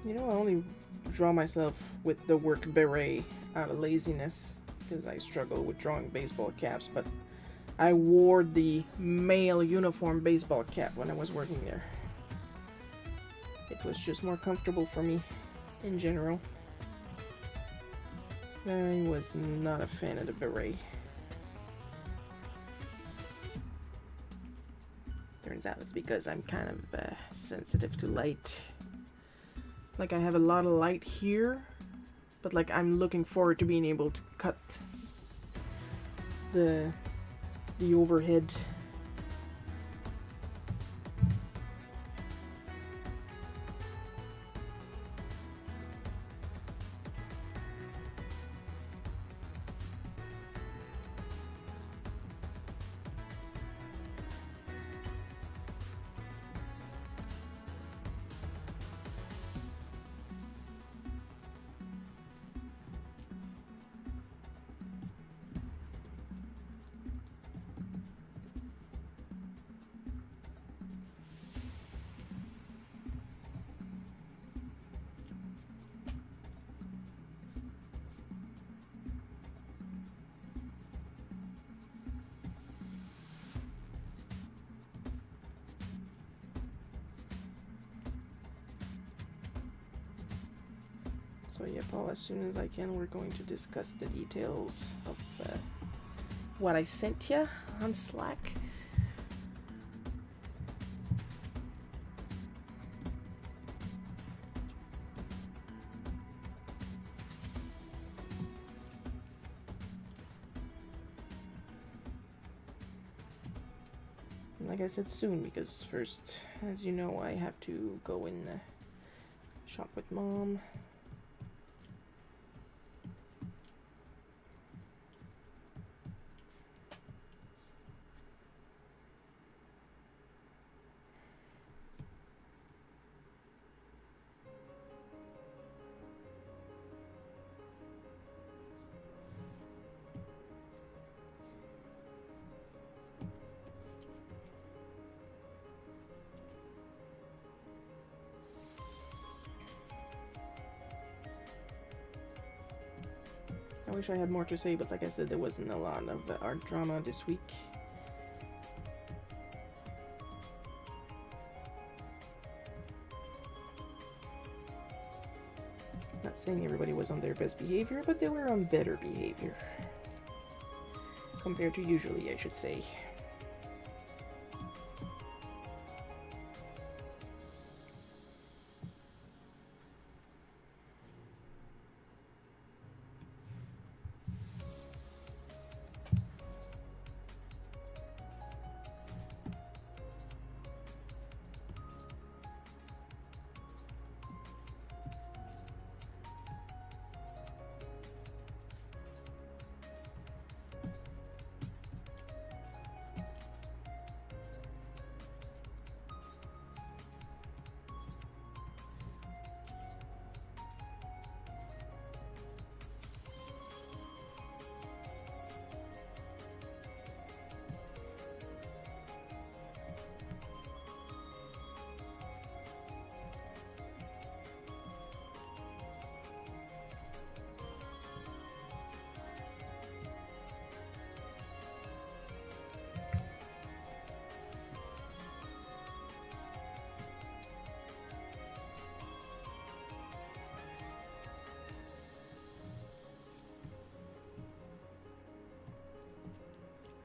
You know, I only draw myself with the work beret out of laziness because I struggle with drawing baseball caps, but I wore the male uniform baseball cap when I was working there. It was just more comfortable for me in general. I was not a fan of the beret. Turns out it's because I'm kind of sensitive to light. Like, I have a lot of light here, but like I'm looking forward to being able to cut the overhead. So yeah, Paul, as soon as I can, we're going to discuss the details of what I sent you on Slack. And like I said, soon, because first, as you know, I have to go and shop with Mom. I wish I had more to say, but like I said, there wasn't a lot of art drama this week. Not saying everybody was on their best behavior, but they were on better behavior. Compared to usually, I should say.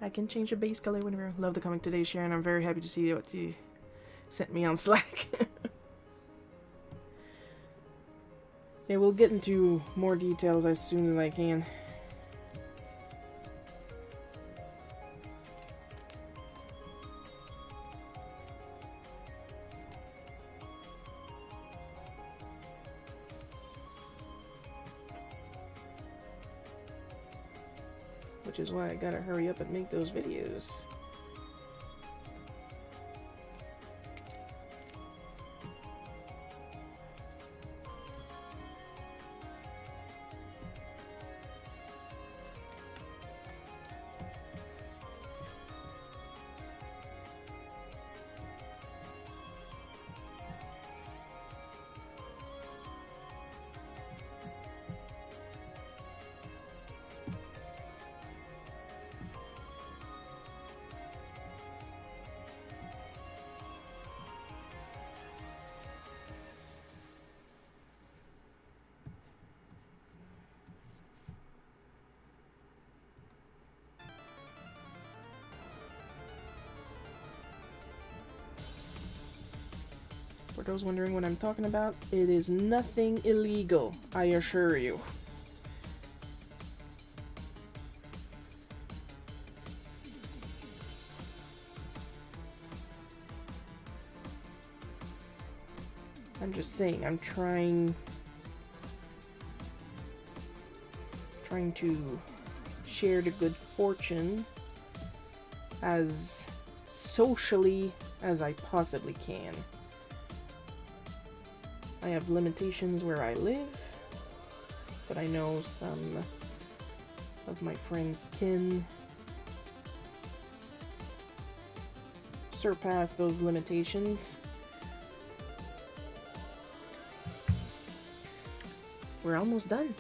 I can change the base color whenever. Love the comic today, Sharon. I'm very happy to see what you sent me on Slack. Yeah, we'll get into more details as soon as I can. Which is why I gotta hurry up and make those videos. For those wondering what I'm talking about, it is nothing illegal, I assure you. I'm just saying, I'm trying to share the good fortune as socially as I possibly can. I have limitations where I live, but I know some of my friends can surpass those limitations. We're almost done.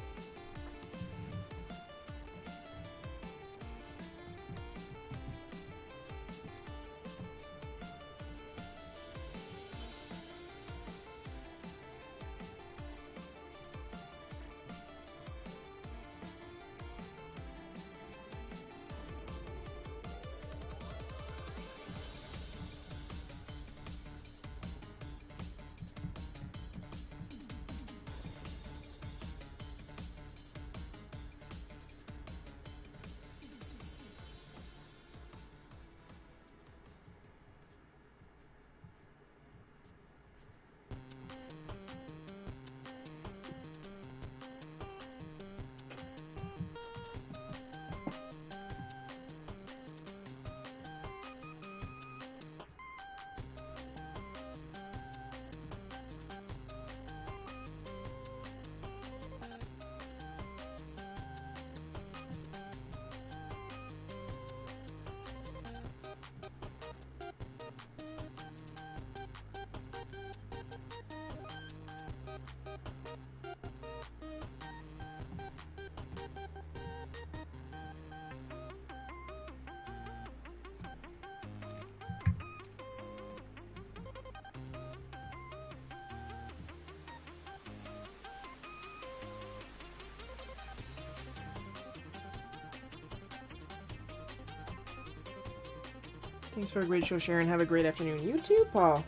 Thanks for a great show, Sharon. Have a great afternoon. You too, Paul.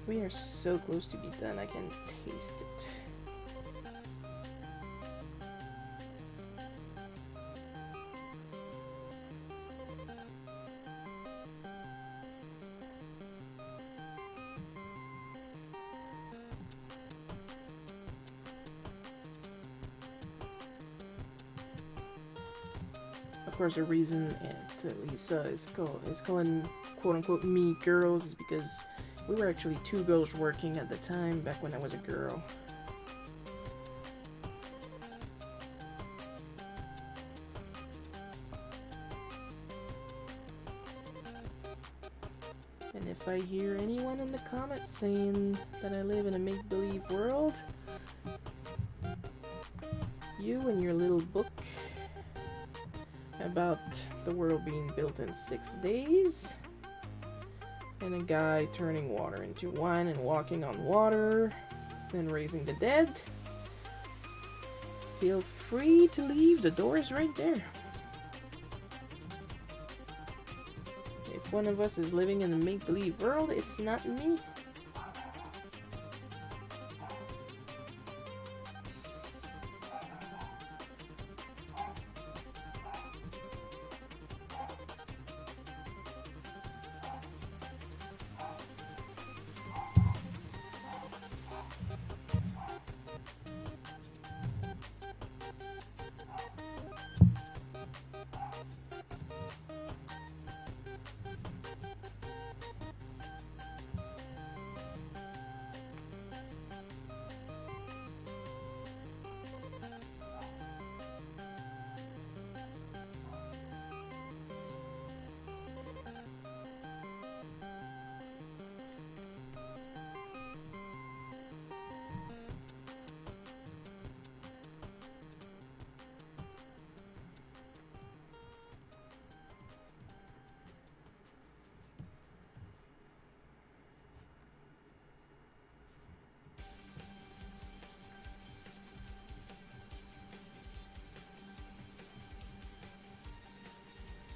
We are so close to be done, I can taste it. Of course, the reason Lisa is calling quote-unquote me girls is because we were actually two girls working at the time, back when I was a girl. And if I hear anyone in the comments saying that I live in a make-believe world, you and your little book about the world being built in 6 days, and a guy turning water into wine and walking on water, then raising the dead, feel free to leave. The door is right there. If one of us is living in a make-believe world, it's not me.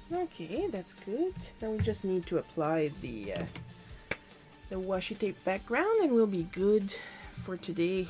Okay, that's good. Now we just need to apply the washi tape background and we'll be good for today.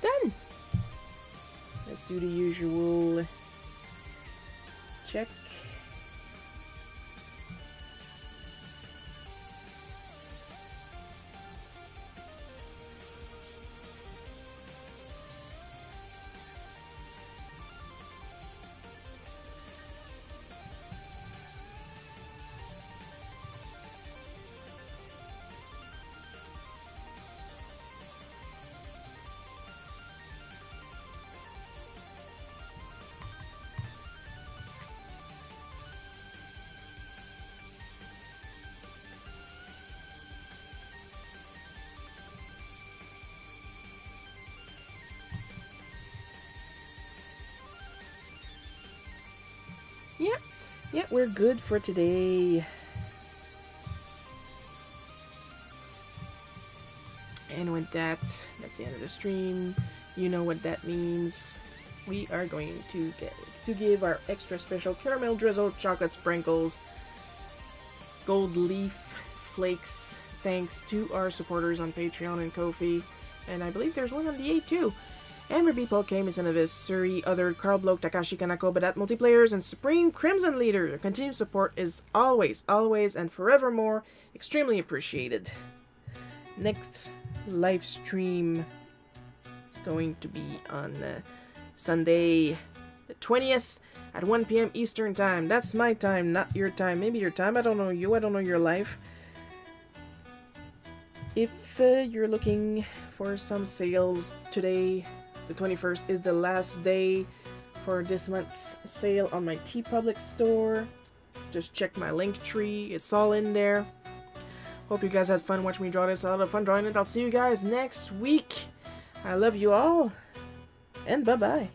Done! Let's do the usual check. Yeah, we're good for today. And with that, that's the end of the stream. You know what that means. We are going to give our extra special caramel drizzle, chocolate sprinkles, gold leaf flakes, thanks to our supporters on Patreon and Ko-fi. And I believe there's one on the 8 too. Amber People, Camus Innovis, Suri, Other, Carl Bloke, Takashi Kanako, Badat Multiplayers, and Supreme Crimson Leader. Your continued support is always, and forevermore extremely appreciated. Next live stream is going to be on Sunday the 20th at 1 p.m. Eastern Time. That's my time, not your time. Maybe your time, I don't know you, I don't know your life. If you're looking for some sales today, the 21st is the last day for this month's sale on my TeePublic store. Just check my link tree, it's all in there. Hope you guys had fun watching me draw this. I had a lot of fun drawing it. I'll see you guys next week. I love you all, and bye-bye.